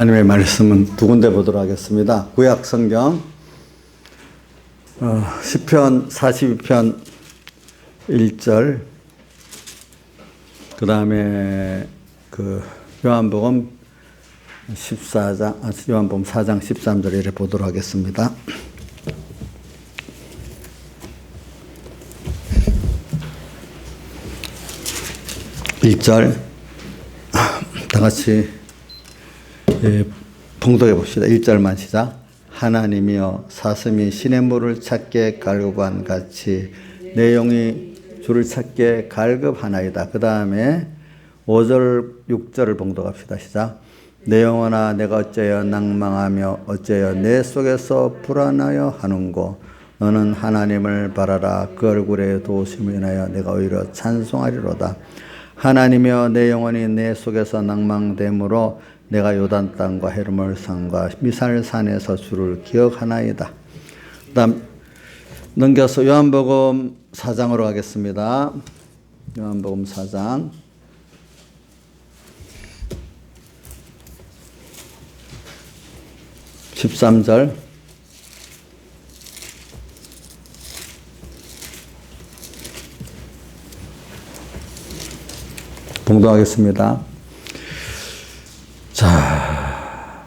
하나님의 말씀은 두 군데 보도록 하겠습니다. 구약 성경 시편 42편 1절, 그 다음에 요한복음 4장 13절 이렇게 보도록 하겠습니다. (1절) 다 같이 봉독해 봅시다. 1절만 시작. 하나님이여 사슴이 시냇물을 찾게 갈급한 같이 내 영이 주를 찾게 갈급하나이다. 그 다음에 5절 6절을 봉독합시다. 시작. 내 영혼아 내가 어째여 낭망하며 어째여 내 속에서 불안하여 하는고 너는 하나님을 바라라. 그 얼굴에 도우심을 인하여 내가 오히려 찬송하리로다. 하나님이여 내 영혼이 내 속에서 낭망됨으로 내가 요단 땅과 헤르몰 산과 미살산에서 주를 기억하나이다. 그 다음 넘겨서 요한복음 4장으로 가겠습니다. 요한복음 4장 13절 봉독하겠습니다. 자,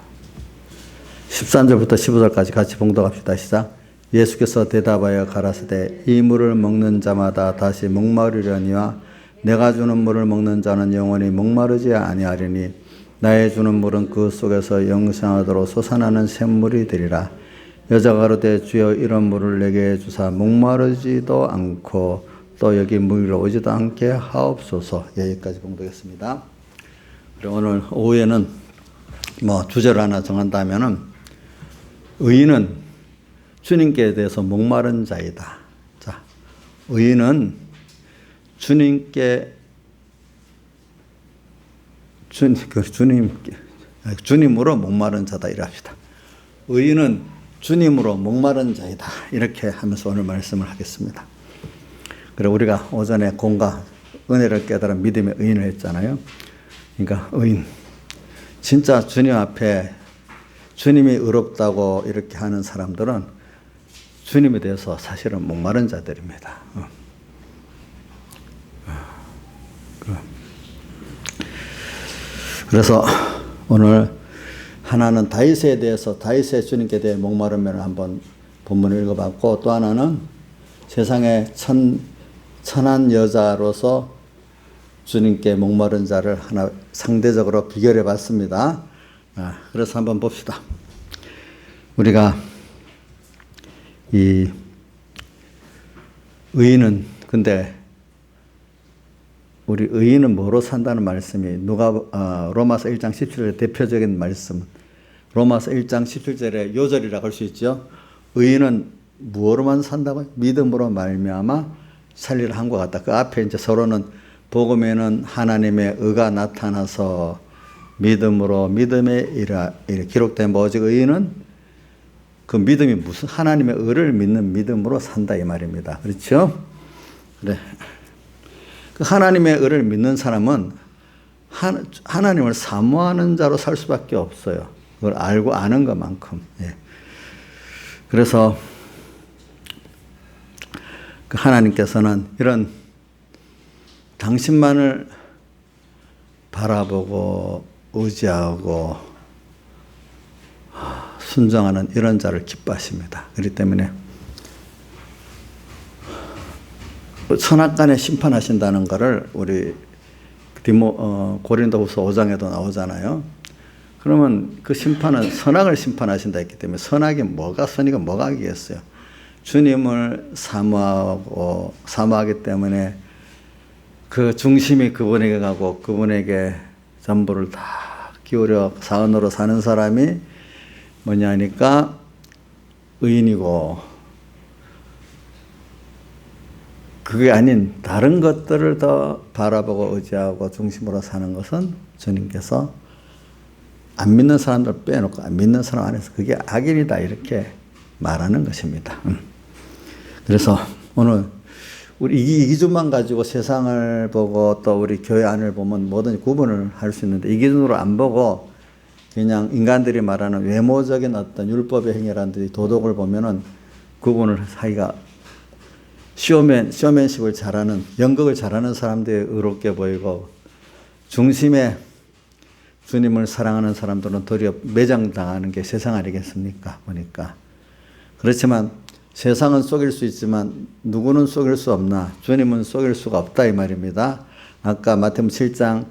13절부터 15절까지 같이 봉독합시다. 시작. 예수께서 대답하여 가라사대 이 물을 먹는 자마다 다시 목마르려니와 내가 주는 물을 먹는 자는 영원히 목마르지 아니하리니 나의 주는 물은 그 속에서 영생하도록 솟아나는 샘물이 되리라. 여자가 가로되 주여 이런 물을 내게 주사 목마르지도 않고 또 여기 물로 오지도 않게 하옵소서. 여기까지 봉독했습니다. 그리고 오늘 오후에는 주제를 하나 정한다면은 의인은 주님께 대해서 목마른 자이다. 자, 의인은 주님으로 목마른 자다 이랍시다. 의인은 주님으로 목마른 자이다. 이렇게 하면서 오늘 말씀을 하겠습니다. 그리고 우리가 오전에 공과 은혜를 깨달은 믿음의 의인을 했잖아요. 그러니까 의인, 진짜 주님 앞에 주님이 의롭다고 이렇게 하는 사람들은 주님에 대해서 사실은 목마른 자들입니다. 그래서 오늘 하나는 다윗에 대해서 다윗의 주님께 대해 목마름을 한번 본문을 읽어봤고, 또 하나는 세상의 천한 여자로서 주님께 목마른 자를 하나 상대적으로 비교해 봤습니다. 그래서 한번 봅시다. 우리가 이 의인은, 근데 우리 의인은 뭐로 산다는 말씀이 로마서 1장 17절의 대표적인 말씀, 로마서 1장 17절의 요절이라고 할 수 있죠. 의인은 무엇으로만 산다고요? 믿음으로 말미암아 살리라 한 것 같다. 그 앞에 이제 서로는 복음에는 하나님의 의가 나타나서 믿음으로 믿음에 이래 기록된 오직 의인은 그 믿음이 무슨 하나님의 의를 믿는 믿음으로 산다 이 말입니다. 그렇죠? 그래. 그 하나님의 의를 믿는 사람은 하나님을 사모하는 자로 살 수밖에 없어요. 그걸 알고 아는 것만큼. 예. 그래서 그 하나님께서는 이런 당신만을 바라보고 의지하고 순종하는 이런 자를 기뻐하십니다. 그렇기 때문에 선악간에 심판하신다는 것을 우리 고린도후서 5장에도 나오잖아요. 그러면 그 심판은 선악을 심판하신다 했기 때문에 선악이 뭐가 선이고 뭐가 악이겠어요. 주님을 사모하기 때문에 그 중심이 그분에게 가고 그분에게 전부를 다 기울여 사은으로 사는 사람이 뭐냐 하니까 의인이고, 그게 아닌 다른 것들을 더 바라보고 의지하고 중심으로 사는 것은 주님께서 안 믿는 사람들 빼놓고 안 믿는 사람 안에서 그게 악인이다 이렇게 말하는 것입니다. 그래서 오늘 우리 이 기준만 가지고 세상을 보고 또 우리 교회 안을 보면 뭐든지 구분을 할 수 있는데 이 기준으로 안 보고 그냥 인간들이 말하는 외모적인 어떤 율법의 행위라든지 도덕을 보면은 구분을 하기가 쇼맨십을 잘하는, 연극을 잘하는 사람들이 의롭게 보이고, 중심에 주님을 사랑하는 사람들은 도리어 매장당하는 게 세상 아니겠습니까? 보니까. 그렇지만 세상은 속일 수 있지만 누구는 속일 수 없나? 주님은 속일 수가 없다 이 말입니다. 아까 마태복음 7장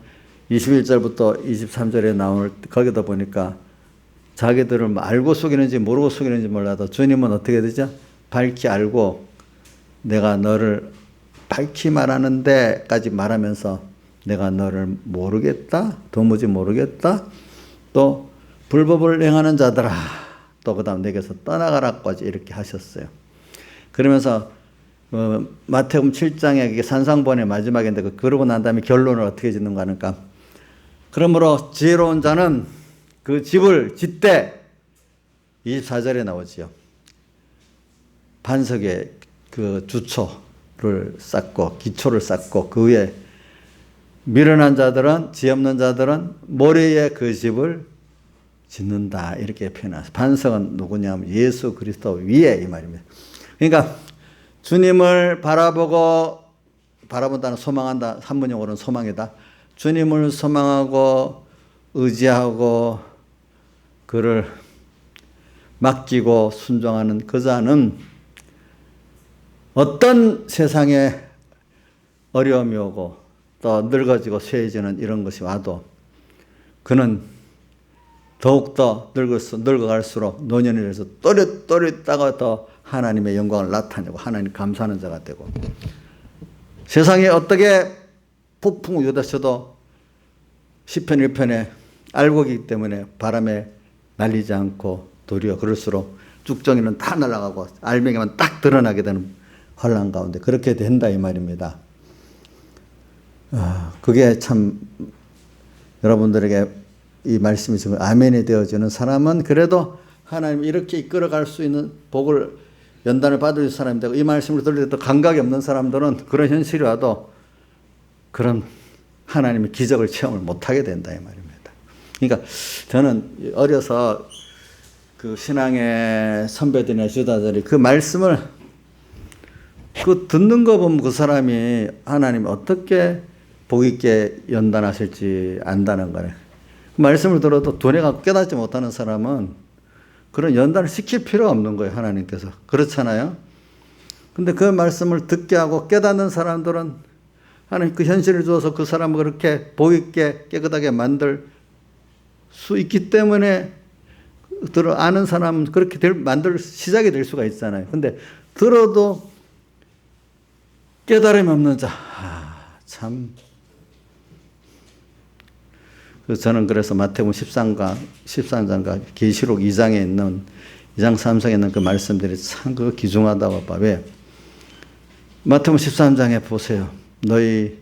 21절부터 23절에 나올 거기다 보니까 자기들을 알고 속이는지 모르고 속이는지 몰라도 주님은 어떻게 되죠? 밝히 알고 내가 너를 밝히 말하는데까지 말하면서 내가 너를 모르겠다, 도무지 모르겠다, 또 불법을 행하는 자들아, 또 그 다음 내게서 떠나가라까지 이렇게 하셨어요. 그러면서 마태복음 7장에 이게 산상본의 마지막인데 그러고 난 다음에 결론을 어떻게 짓는가 하니까, 그러므로 지혜로운 자는 그 집을 짓되 24절에 나오지요. 반석에 그 주초를 쌓고 기초를 쌓고 그 위에 미련한 자들은, 지 없는 자들은 모래에 그 집을 짓는다 이렇게 표현하세요. 반석은 누구냐면 예수 그리스도 위에 이 말입니다. 그러니까 주님을 바라본다는 소망한다. 한문용어로는 소망이다. 주님을 소망하고 의지하고 그를 맡기고 순종하는 그 자는 어떤 세상에 어려움이 오고 또 늙어지고 쇠해지는 이런 것이 와도 그는 더욱더 늙어갈수록 노년이 돼서 또렷또렷하고 더 하나님의 영광을 나타내고 하나님 감사하는 자가 되고, 세상에 어떻게 폭풍 유다쳐도 시편 1편에 알고 있기 때문에 바람에 날리지 않고 도리어 그럴수록 쭉정이는 다 날아가고 알맹이만 딱 드러나게 되는 환란 가운데 그렇게 된다 이 말입니다. 그게 참 여러분들에게 이 말씀이 지금 아멘이 되어지는 사람은 그래도 하나님이 이렇게 이끌어갈 수 있는 복을 연단을 받을 사람이 되고, 이 말씀을 들을 때 감각이 없는 사람들은 그런 현실이 와도 그런 하나님의 기적을 체험을 못하게 된다 이 말입니다. 그러니까 저는 어려서 그 신앙의 선배들이나 지도자들이 그 말씀을 그 듣는 거 보면 그 사람이 하나님이 어떻게 복 있게 연단하실지 안다는 거네. 그 말씀을 들어도 두뇌가 깨닫지 못하는 사람은 그런 연단을 시킬 필요가 없는 거예요, 하나님께서. 그렇잖아요. 근데 그 말씀을 듣게 하고 깨닫는 사람들은 하나님 그 현실을 주어서 그 사람을 그렇게 복 있게 깨끗하게 만들 수 있기 때문에 아는 사람은 그렇게 만들 시작이 될 수가 있잖아요. 근데 들어도 깨달음이 없는 자, 참. 저는 그래서 마태복음 13장과 계시록 2장에 있는 2장 3장에 있는 그 말씀들이 참 그 귀중하다고 봐. 왜? 마태복음 13장에 보세요. 너희에게는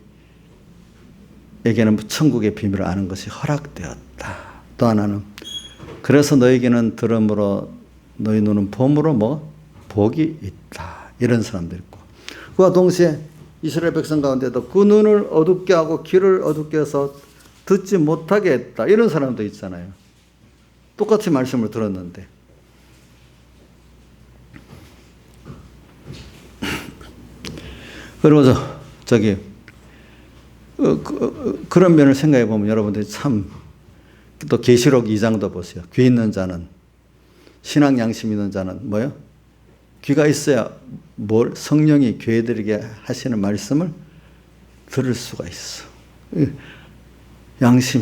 천국의 비밀을 아는 것이 허락되었다. 또 하나는 그래서 너희에게는 들음으로 너희 눈은 봄으로 복이 있다. 이런 사람도 있고, 그와 동시에 이스라엘 백성 가운데도 그 눈을 어둡게 하고 귀를 어둡게 해서 듣지 못하게 했다. 이런 사람도 있잖아요. 똑같이 말씀을 들었는데. 그리고 그런 면을 생각해 보면 여러분들이 참, 또 계시록 2장도 보세요. 귀 있는 자는, 신앙 양심 있는 자는 뭐요? 귀가 있어야 성령이 교회들에게 하시는 말씀을 들을 수가 있어.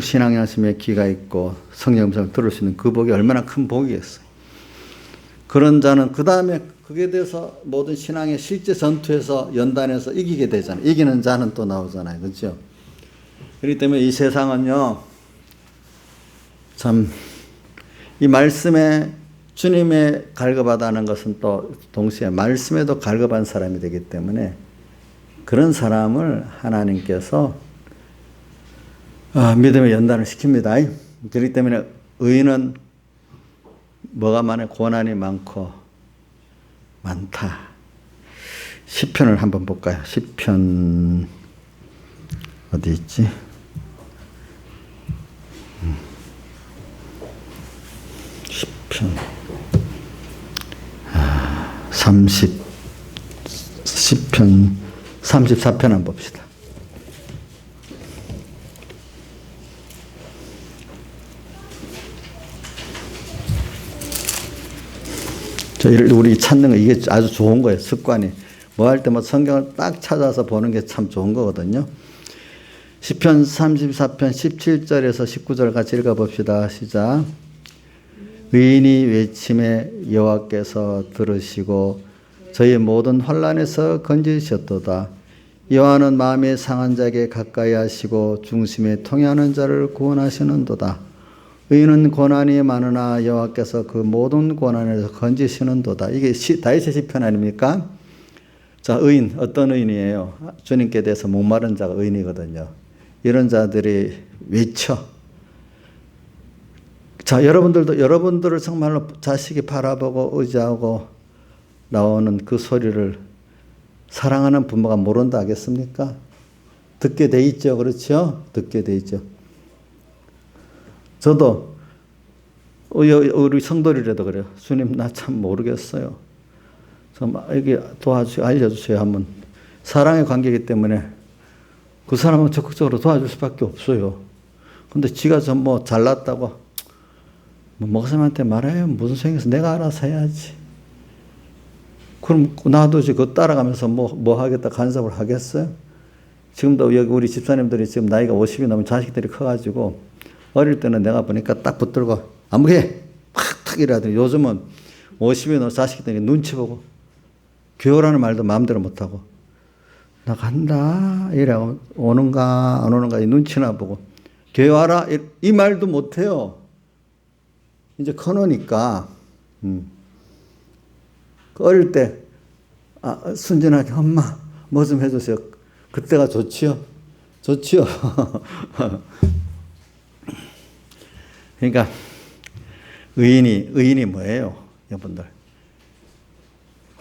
신앙 양심에 귀가 있고 성령 음성을 들을 수 있는 그 복이 얼마나 큰 복이겠어요. 그런 자는 그 다음에 그게 돼서 모든 신앙의 실제 전투에서 연단해서 이기게 되잖아요. 이기는 자는 또 나오잖아요. 그렇죠? 그렇기 때문에 이 세상은요, 참, 이 말씀에 주님의 갈급하다는 것은 또 동시에 말씀에도 갈급한 사람이 되기 때문에 그런 사람을 하나님께서 믿음의 연단을 시킵니다. 그렇기 때문에 의인은 뭐가 많아요? 고난이 많다. 시편을 한번 볼까요? 시편 어디 있지? 10편 34편 한번 봅시다. 우리 찾는 거 이게 아주 좋은 거예요. 습관이. 뭐 할 때 뭐 성경을 딱 찾아서 보는 게 참 좋은 거거든요. 시편 34편 17절에서 19절 같이 읽어봅시다. 시작. 의인이 외침에 여호와께서 들으시고 저희 모든 환난에서 건지셨도다. 여호와는 마음에 상한 자에게 가까이 하시고 중심에 통해하는 자를 구원하시는도다. 의인은 고난이 많으나 여호와께서 그 모든 고난에서 건지시는도다. 이게 다윗의 시편 아닙니까? 자, 의인 어떤 의인이에요? 주님께 대해서 목마른 자가 의인이거든요. 이런 자들이 외쳐. 자, 여러분들도 여러분들을 정말로 자식이 바라보고 의지하고 나오는 그 소리를 사랑하는 부모가 모른다 하겠습니까? 듣게 돼 있죠. 그렇죠? 듣게 돼 있죠. 저도 우리 성도리라도 그래요. 주님 나 참 모르겠어요. 이게 도와주세요. 알려주세요. 한번. 사랑의 관계이기 때문에 그 사람은 적극적으로 도와줄 수밖에 없어요. 근데 지가 좀 뭐 잘났다고 목사님한테 말해요. 무슨 생각해서 내가 알아서 해야지. 그럼 나도 그거 따라가면서 뭐 하겠다 간섭을 하겠어요? 지금도 여기 우리 집사님들이 지금 나이가 50이 넘은 자식들이 커가지고 어릴 때는 내가 보니까 딱 붙들고 아무개 팍탁 이러더니 요즘은 50이 넘은 자식들이 눈치 보고 교회라는 말도 마음대로 못하고 나 간다 이래고 오는가 안 오는가 눈치나 보고 교회 와라 이 말도 못해요. 이제 커놓으니까 어릴 때 순진하게 엄마 뭐 좀 해주세요. 그때가 좋지요. 좋지요. 그러니까 의인이 뭐예요, 여러분들?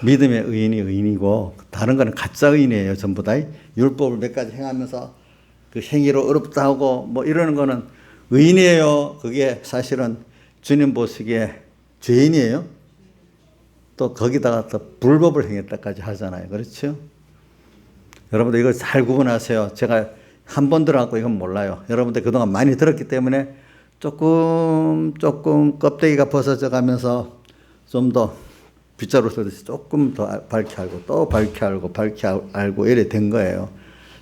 믿음의 의인이 의인이고 다른 거는 가짜 의인이에요. 전부 다 율법을 몇 가지 행하면서 그 행위로 어렵다 하고 뭐 이러는 거는 의인이에요. 그게 사실은 주님 보시기에 죄인이에요. 또 거기다가 또 불법을 행했다까지 하잖아요. 그렇죠? 여러분들 이걸 잘 구분하세요. 제가 한 번 들어갖고 이건 몰라요. 여러분들 그동안 많이 들었기 때문에 조금 껍데기가 벗어져 가면서 좀 더 빗자루 쏘듯이 조금 더 밝게 알고 또 밝게 알고 이래 된 거예요.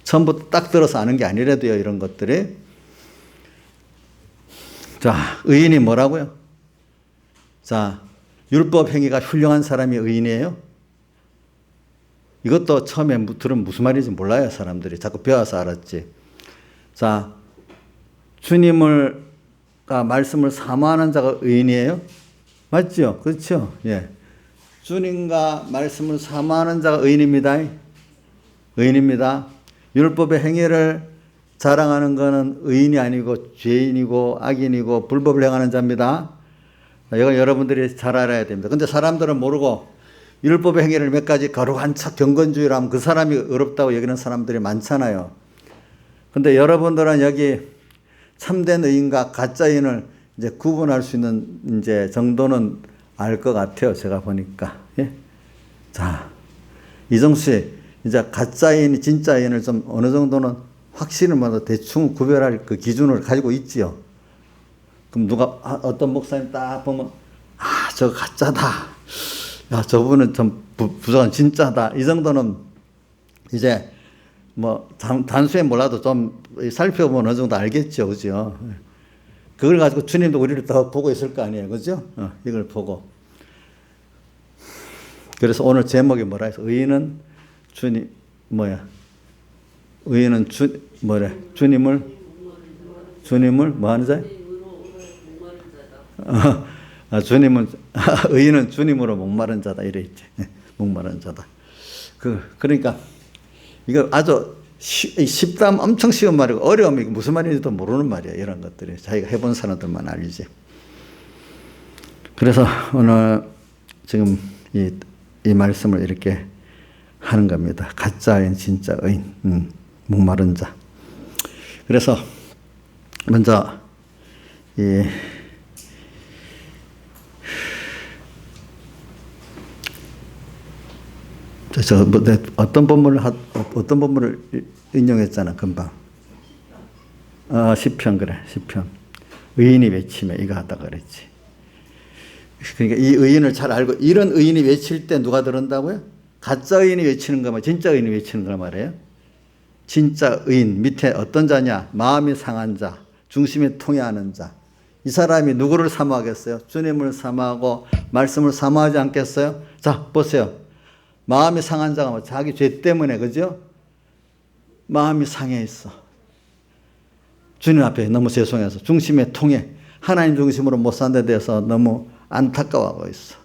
처음부터 딱 들어서 아는 게 아니라도요. 이런 것들이. 자, 의인이 뭐라고요? 자, 율법 행위가 훌륭한 사람이 의인이에요? 이것도 처음에 들으면 무슨 말인지 몰라요. 사람들이. 자꾸 배워서 알았지. 자, 주님과 말씀을 사모하는 자가 의인이에요? 맞죠? 그렇죠? 예. 주님과 말씀을 사모하는 자가 의인입니다. 의인입니다. 율법의 행위를 자랑하는 것은 의인이 아니고 죄인이고 악인이고 불법을 행하는 자입니다. 이건 여러분들이 잘 알아야 됩니다. 근데 사람들은 모르고 율법의 행위를 몇 가지 거룩한 척 경건주의로 하면 그 사람이 어렵다고 여기는 사람들이 많잖아요. 근데 여러분들은 여기 참된 의인과 가짜 의인을 이제 구분할 수 있는 이제 정도는 알 것 같아요. 제가 보니까. 예? 자, 이정수 씨, 이제 가짜 의인이 진짜 의인을 좀 어느 정도는 확실히 뭐 대충 구별할 그 기준을 가지고 있지요. 그럼 누가 어떤 목사님 딱 보면 저거 가짜다. 야, 저분은 좀 부정은 진짜다. 이 정도는 이제 뭐 단수에 몰라도 좀 살펴보면 어느 정도 알겠죠. 그죠? 그걸 가지고 주님도 우리를 더 보고 있을 거 아니에요. 그죠? 이걸 보고. 그래서 오늘 제목이 뭐라 해서 의인은 의인은 주님을 뭐 하는 자? 의인은 주님으로 목마른 자다. 이래 있지. 목마른 자다. 그러니까 이거 아주 쉽다면 엄청 쉬운 말이고 어려우면 이게 무슨 말인지도 모르는 말이에요. 이런 것들이 자기가 해본 사람들만 알지. 그래서 오늘 지금 이 말씀을 이렇게 하는 겁니다. 가짜인 진짜 의인, 목마른 자. 그래서 먼저 어떤 본문을 인용했잖아, 금방. 시편, 그래, 시편. 의인이 외치며 이거 하다 그랬지. 그러니까 이 의인을 잘 알고, 이런 의인이 외칠 때 누가 들은다고요? 가짜 의인이 외치는 거면 진짜 의인이 외치는 거 말이에요. 진짜 의인, 밑에 어떤 자냐? 마음이 상한 자, 중심에 통해하는 자. 이 사람이 누구를 사모하겠어요? 주님을 사모하고 말씀을 사모하지 않겠어요? 자, 보세요. 마음이 상한 자가 뭐 자기 죄 때문에, 그죠? 마음이 상해 있어. 주님 앞에 너무 죄송해서 중심에 통해 하나님 중심으로 못 사는 데 대해서 너무 안타까워하고 있어.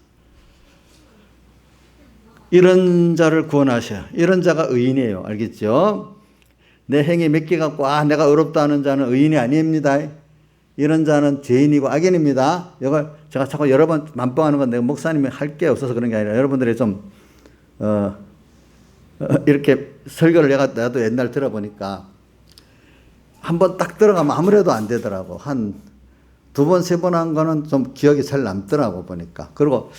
이런 자를 구원하셔요. 이런 자가 의인이에요. 알겠죠? 내 행위 몇 개 갖고 내가 의롭다 하는 자는 의인이 아닙니다. 이런 자는 죄인이고 악인입니다. 이걸 제가 자꾸 여러 번 만뻥하는 건 내가 목사님이 할 게 없어서 그런 게 아니라 여러분들이 좀 이렇게 설교를 나도 옛날 들어보니까 한 번 딱 들어가면 아무래도 안 되더라고. 한 두 번, 세 번 한 거는 좀 기억이 잘 남더라고 보니까. 그리고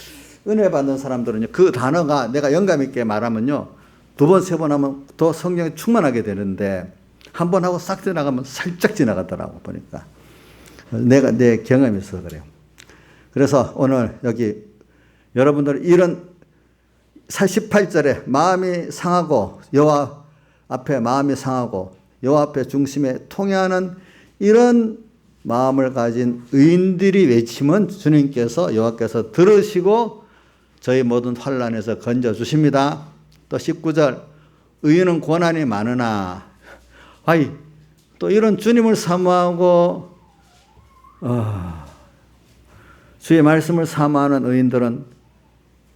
은혜 받는 사람들은요, 그 단어가 내가 영감 있게 말하면요, 두 번, 세 번 하면 더 성령이 충만하게 되는데 한 번 하고 싹 지나가면 살짝 지나가더라고 보니까. 내 경험이 있어서 그래요. 그래서 오늘 여기 여러분들 이런 18절에 마음이 상하고 여호와 앞에 마음이 상하고 여호와 앞에 중심에 통해하는 이런 마음을 가진 의인들이 외치면 주님께서 여호와께서 들으시고 저희 모든 환난에서 건져 주십니다. 또 19절 의인은 고난이 많으나 또 이런 주님을 사모하고 주의 말씀을 사모하는 의인들은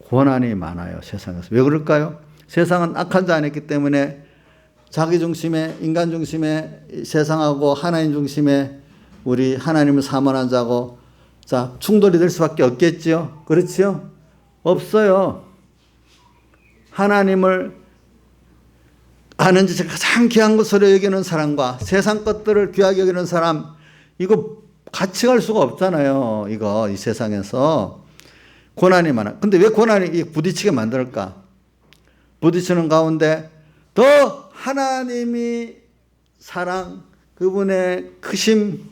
고난이 많아요. 세상에서. 왜 그럴까요? 세상은 악한 자 안에 있기 때문에 자기 중심에, 인간 중심에, 세상하고 하나님 중심에 우리 하나님을 사모하는 자고, 자, 충돌이 될 수밖에 없겠지요? 그렇지요? 없어요. 하나님을 아는 짓을 가장 귀한 것으로 여기는 사람과 세상 것들을 귀하게 여기는 사람, 이거 같이 갈 수가 없잖아요. 이 세상에서. 고난이 많아. 근데 왜 고난이 부딪히게 만들까? 부딪히는 가운데 더 하나님이 사랑, 그분의 크심,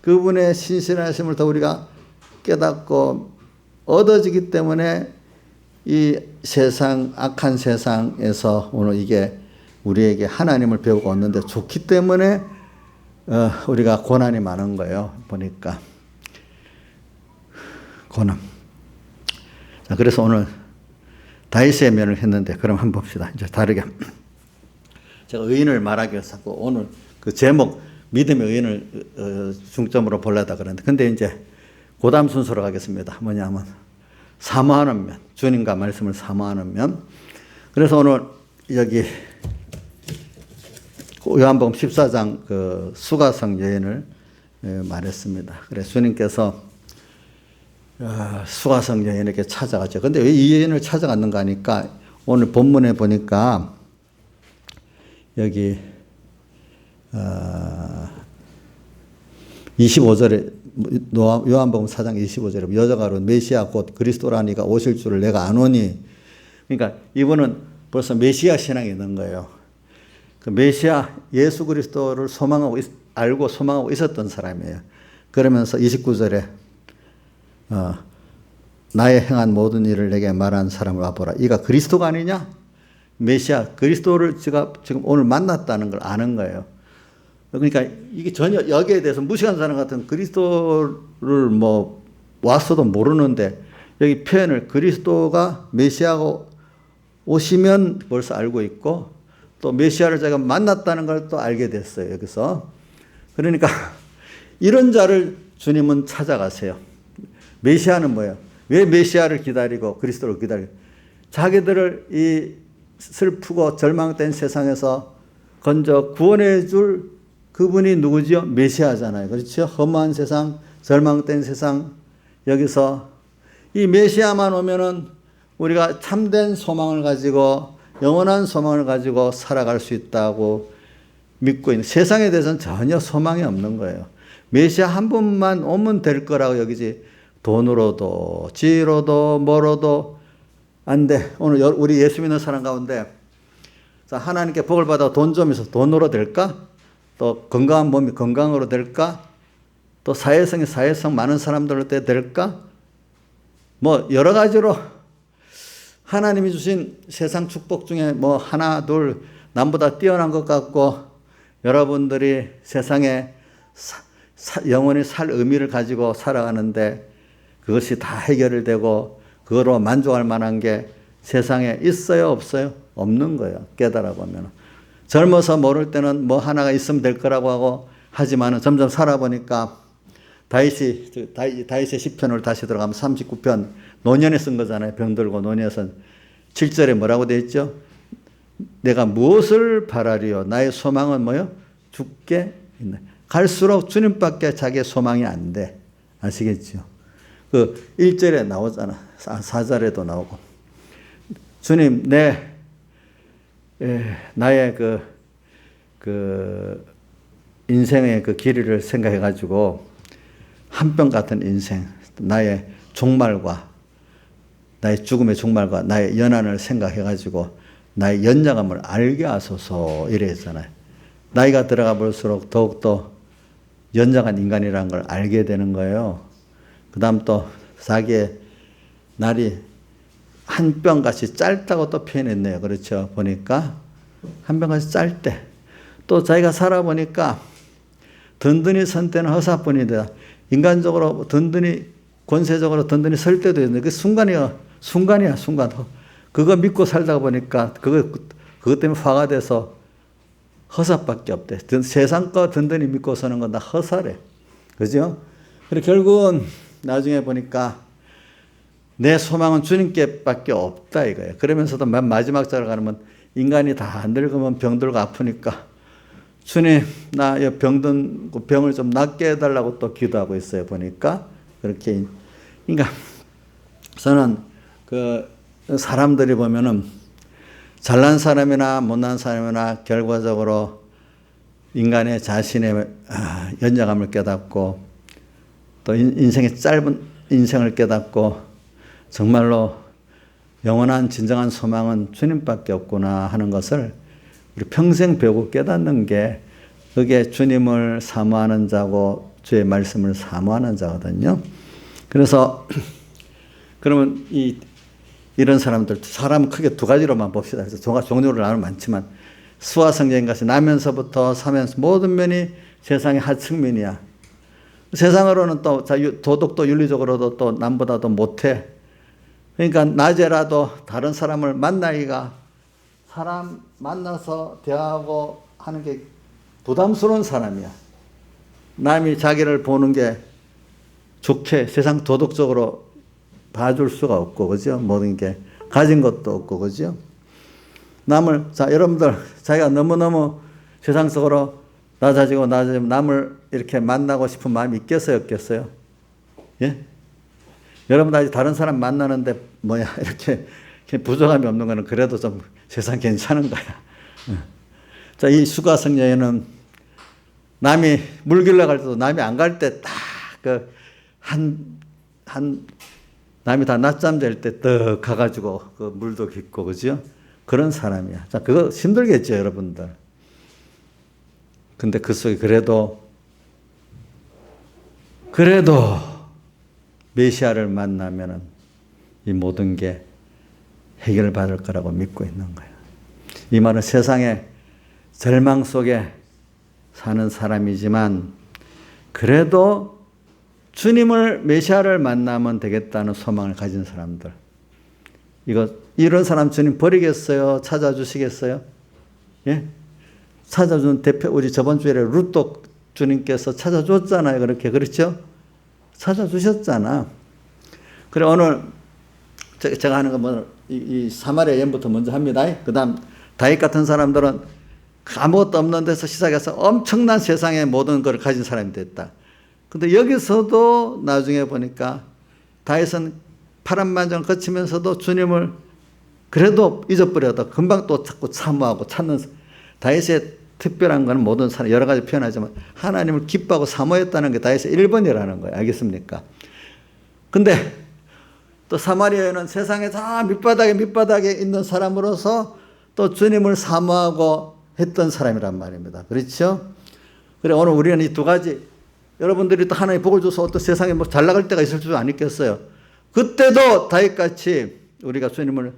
그분의 신실하심을 더 우리가 깨닫고 얻어지기 때문에 이 세상, 악한 세상에서 오늘 이게 우리에게 하나님을 배우고 얻는데 좋기 때문에 우리가 고난이 많은 거예요. 보니까. 고난. 자, 그래서 오늘 다윗의 면을 했는데, 그럼 한번 봅시다. 이제 다르게. 제가 의인을 말하기 위해서 자꾸 오늘 그 제목, 믿음의 의인을 중점으로 보려다 그러는데, 근데 이제 고담 순서로 가겠습니다. 뭐냐면, 사모하는 면, 주님과 말씀을 사모하는 면. 그래서 오늘 여기 요한복음 14장 그 수가성 여인을 말했습니다. 그래서 주님께서 수가성 여인에게 찾아갔죠. 근데 왜 이 여인을 찾아갔는가 하니까 오늘 본문에 보니까 여기 25절에 요한복음 4장 25절에 여자가 메시아 곧 그리스도라니가 오실 줄을 내가 아노니, 그러니까 이분은 벌써 메시아 신앙이 있는 거예요. 그 메시아 예수 그리스도를 알고 소망하고 있었던 사람이에요. 그러면서 29절에 나의 행한 모든 일을 내게 말한 사람을 와보라. 이가 그리스도가 아니냐? 메시아 그리스도를 제가 지금 오늘 만났다는 걸 아는 거예요. 그러니까 이게 전혀 여기에 대해서 무식한 사람 같은 그리스도를 뭐 왔어도 모르는데 여기 표현을 그리스도가 메시아가 오시면 벌써 알고 있고 또 메시아를 제가 만났다는 걸 또 알게 됐어요. 여기서. 그러니까 이런 자를 주님은 찾아가세요. 메시아는 뭐예요? 왜 메시아를 기다리고 그리스도를 기다리고 자기들을 이 슬프고 절망된 세상에서 건져 구원해 줄 그분이 누구지요? 메시아잖아요. 그렇죠? 험한 세상, 절망된 세상, 여기서 이 메시아만 오면은 우리가 참된 소망을 가지고 영원한 소망을 가지고 살아갈 수 있다고 믿고 있는, 세상에 대해서는 전혀 소망이 없는 거예요. 메시아 한 분만 오면 될 거라고 여기지 돈으로도 지혜로도 뭐로도 안 돼. 오늘 우리 예수 믿는 사람 가운데 자, 하나님께 복을 받아 돈 좀 있어 돈으로 될까? 또 건강한 몸이 건강으로 될까? 또 사회성이 사회성 많은 사람들로 때 될까? 뭐 여러 가지로 하나님이 주신 세상 축복 중에 뭐 하나 둘 남보다 뛰어난 것 같고 여러분들이 세상에 영원히 살 의미를 가지고 살아가는데 그것이 다 해결되고 그거로 만족할 만한 게 세상에 있어요 없어요? 없는 거예요. 깨달아 보면. 젊어서 모를 때는 뭐 하나가 있으면 될 거라고 하고 하지만 점점 살아보니까 다윗의 시편을 다시 들어가면 39편 노년에 쓴 거잖아요. 병들고 노년에서 7절에 뭐라고 되어 있죠? 내가 무엇을 바라리요? 나의 소망은 뭐요? 죽게 있네. 갈수록 주님밖에 자기의 소망이 안 돼. 아시겠죠? 그 1절에 나오잖아. 4절에도 나오고. 주님, 나의 그 인생의 그 길이를 생각해 가지고 한뼘 같은 인생, 나의 종말과 나의 죽음의 종말과 나의 연한을 생각해 가지고 나의 연장함을 알게 하소서 이래 했잖아요. 나이가 들어가 볼수록 더욱더 연장한 인간이라는 걸 알게 되는 거예요. 그 다음 또 자기의 날이 한 뼘같이 짧다고 또 표현했네요. 그렇죠. 보니까 한 뼘같이 짧대. 또 자기가 살아보니까 든든히 선 때는 허사뿐이다. 인간적으로 든든히 권세적으로 든든히 설 때도 있는데 그 순간이야. 순간. 그거 믿고 살다가 보니까 그것 때문에 화가 돼서 허사밖에 없대. 세상 거 든든히 믿고 서는 건 다 허사래. 그죠? 그리고 결국은 나중에 보니까 내 소망은 주님께밖에 없다 이거예요. 그러면서도 맨 마지막 절을 가면 인간이 다 늙으면 병들고 아프니까 주님 나 병든 병을 좀 낫게 해달라고 또 기도하고 있어요. 보니까 그렇게 그러니까 저는 그 사람들이 보면은 잘난 사람이나 못난 사람이나 결과적으로 인간의 자신의 연약함을 깨닫고 또 인생의 짧은 인생을 깨닫고 정말로 영원한 진정한 소망은 주님밖에 없구나 하는 것을 우리 평생 배우고 깨닫는 게 그게 주님을 사모하는 자고 주의 말씀을 사모하는 자거든요. 그래서 그러면 이런 사람들 사람은 크게 두 가지로만 봅시다. 그래서 종류를 나누면 많지만 수화성적인 것이 나면서부터 사면서 모든 면이 세상의 하층면이야. 세상으로는 또 도덕도 윤리적으로도 또 남보다도 못해. 그러니까 낮에라도 다른 사람을 만나기가 사람 만나서 대화하고 하는 게 부담스러운 사람이야. 남이 자기를 보는 게 좋게 세상 도덕적으로 봐줄 수가 없고, 그죠? 모든 게 가진 것도 없고, 그죠? 자, 여러분들, 자기가 너무너무 세상적으로 낮아지고 남을 이렇게 만나고 싶은 마음이 있겠어요, 없겠어요? 예? 여러분 아직 다른 사람 만나는데 이렇게 부족함이 없는 거는 그래도 좀 세상 괜찮은 거야. 자, 이 수가성녀에는 남이 물 길러 갈 때도 남이 안 갈 때 딱 남이 다 낮잠 잘 때 떡 가가지고 그 물도 깃고, 그죠? 그런 사람이야. 자, 그거 힘들겠죠, 여러분들. 근데 그 속에 그래도 메시아를 만나면은 이 모든 게 해결받을 거라고 믿고 있는 거예요. 이 말은 세상의 절망 속에 사는 사람이지만 그래도 주님을 메시아를 만나면 되겠다는 소망을 가진 사람들. 이런 사람 주님 버리겠어요? 찾아주시겠어요? 예? 찾아준 대표, 우리 저번 주에 루또 주님께서 찾아줬잖아요. 그렇죠? 찾아주셨잖아. 그래, 오늘 제가 하는 건 이 사마리아 여인부터 먼저 합니다. 그 다음, 다윗 같은 사람들은 아무것도 없는 데서 시작해서 엄청난 세상의 모든 걸 가진 사람이 됐다. 근데 여기서도 나중에 보니까 다윗은 파란만장을 거치면서도 주님을 그래도 잊어버려도 금방 또 자꾸 사모하고 찾는 다윗의 특별한 건 모든 사람 여러 가지 표현하지만 하나님을 기뻐하고 사모했다는 게 다윗의 1번이라는 거예요. 알겠습니까? 근데 또 사마리아 여인은 세상에 다 밑바닥에 있는 사람으로서 또 주님을 사모하고 했던 사람이란 말입니다. 그렇죠? 그래, 오늘 우리는 이 두 가지, 여러분들이 또 하나님의 복을 줘서 또 세상에 뭐 잘 나갈 때가 있을 줄 아니겠어요? 그때도 다윗같이 우리가 주님을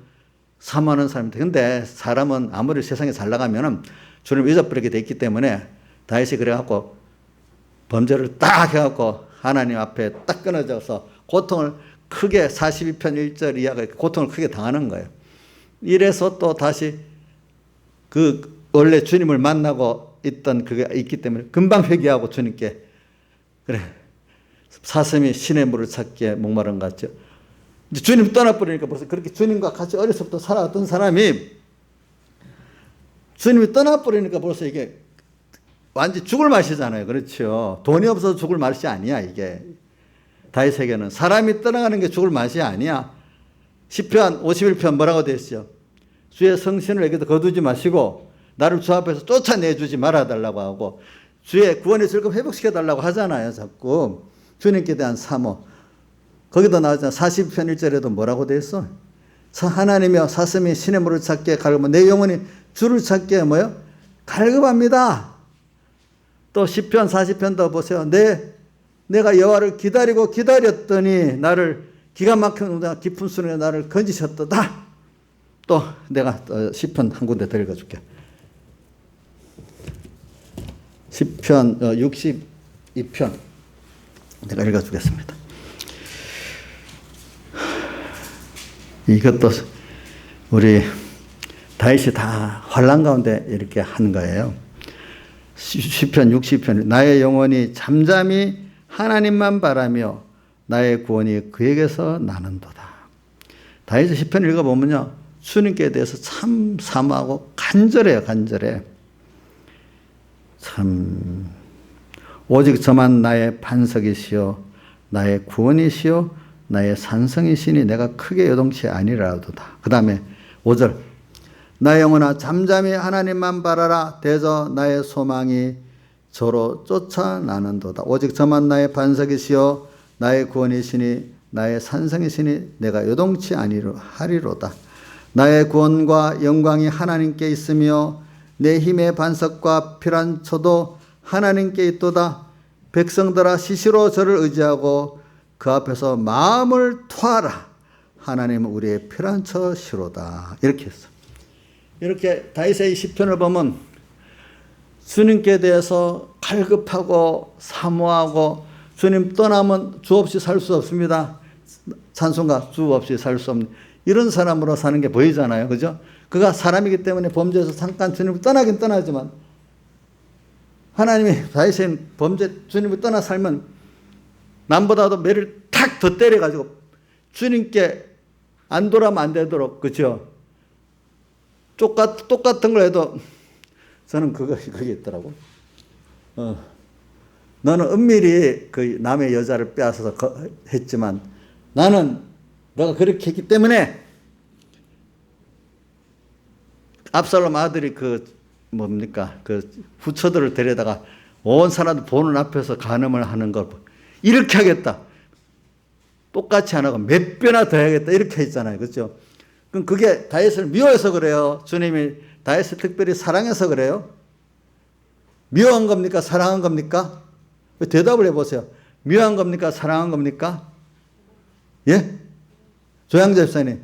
사모하는 사람인데, 근데 사람은 아무리 세상에 잘 나가면은 주님을 잊어버리게 돼 있기 때문에 다윗이 그래갖고 범죄를 딱 해갖고 하나님 앞에 딱 끊어져서 고통을 크게 42편 1절 이하가 고통을 크게 당하는 거예요. 이래서 또 다시 그 원래 주님을 만나고 있던 그게 있기 때문에 금방 회개하고 주님께, 그래, 사슴이 신의 물을 찾기에 목마른 것 같죠. 이제 주님 떠나버리니까 벌써 그렇게 주님과 같이 어려서부터 살아왔던 사람이 주님이 떠나버리니까 벌써 이게 완전 죽을 맛이잖아요. 그렇죠. 돈이 없어서 죽을 맛이 아니야, 이게. 다윗에게는 사람이 떠나가는 게 죽을 맛이 아니야. 시편 51편 뭐라고 되어 있어요? 주의 성신을 에게도 거두지 마시고 나를 주 앞에서 쫓아내주지 말아달라고 하고, 주의 구원의 즐거움 회복시켜달라고 하잖아요. 자꾸 주님께 대한 사모. 거기도 나오잖아. 40편 1절에도 뭐라고 되어 있어? 하나님이여 사슴이 신의 물을 찾기에 갈급하며 내 영혼이 주를 찾기에 뭐요? 갈급합니다. 또 시편 40편도 보세요. 내가 여호와를 기다리고 기다렸더니 나를 기가 막힌 깊은 수렁에 나를 건지셨도다. 또 내가 시편 한 군데 더 읽어줄게. 시편 62편 내가 읽어주겠습니다. 이것도 우리 다윗이 다 환난 가운데 이렇게 한 거예요. 시편 60편 나의 영혼이 잠잠히 하나님만 바라며 나의 구원이 그에게서 나는도다. 다윗의 시편 읽어보면요, 주님께 대해서 참 사모하고 간절해요. 간절해. 참 오직 저만 나의 반석이시요 나의 구원이시요 나의 산성이시니 내가 크게 요동치 아니라도다. 그 다음에 5절 나의 영혼아 잠잠히 하나님만 바라라. 대저 나의 소망이 저로 쫓아나는도다. 오직 저만 나의 반석이시요 나의 구원이시니 나의 산성이시니 내가 요동치 아니하리로다. 나의 구원과 영광이 하나님께 있으며 내 힘의 반석과 피란처도 하나님께 있도다. 백성들아 시시로 저를 의지하고 그 앞에서 마음을 토하라. 하나님은 우리의 피란처시로다. 이렇게 했어. 이렇게 다윗의 이 시편을 보면 주님께 대해서 갈급하고 사모하고, 주님 떠나면 주 없이 살 수 없습니다. 찬송가 주 없이 살 수 없는 이런 사람으로 사는 게 보이잖아요. 그죠? 그가 사람이기 때문에 범죄에서 잠깐 주님을 떠나긴 떠나지만, 하나님이 다윗의 주님을 떠나 살면 남보다도 매를 탁 더 때려가지고 주님께 안 돌아오면 안 되도록, 그죠? 똑같은 걸 해도 저는 그게 있더라고. 너는 은밀히 그 남의 여자를 빼앗아서 했지만 나는 너가 그렇게 했기 때문에, 압살롬 아들이 그 후처들을 데려다가 온 사람들 보는 앞에서 간음을 하는 걸 이렇게 하겠다. 똑같이 안 하고 몇 배나 더 해야겠다. 이렇게 했잖아요. 그렇죠? 그럼 그게 다윗을 미워해서 그래요? 주님이 다윗을 특별히 사랑해서 그래요? 미워한 겁니까? 사랑한 겁니까? 대답을 해보세요. 미워한 겁니까? 사랑한 겁니까? 예? 조양재 집사님.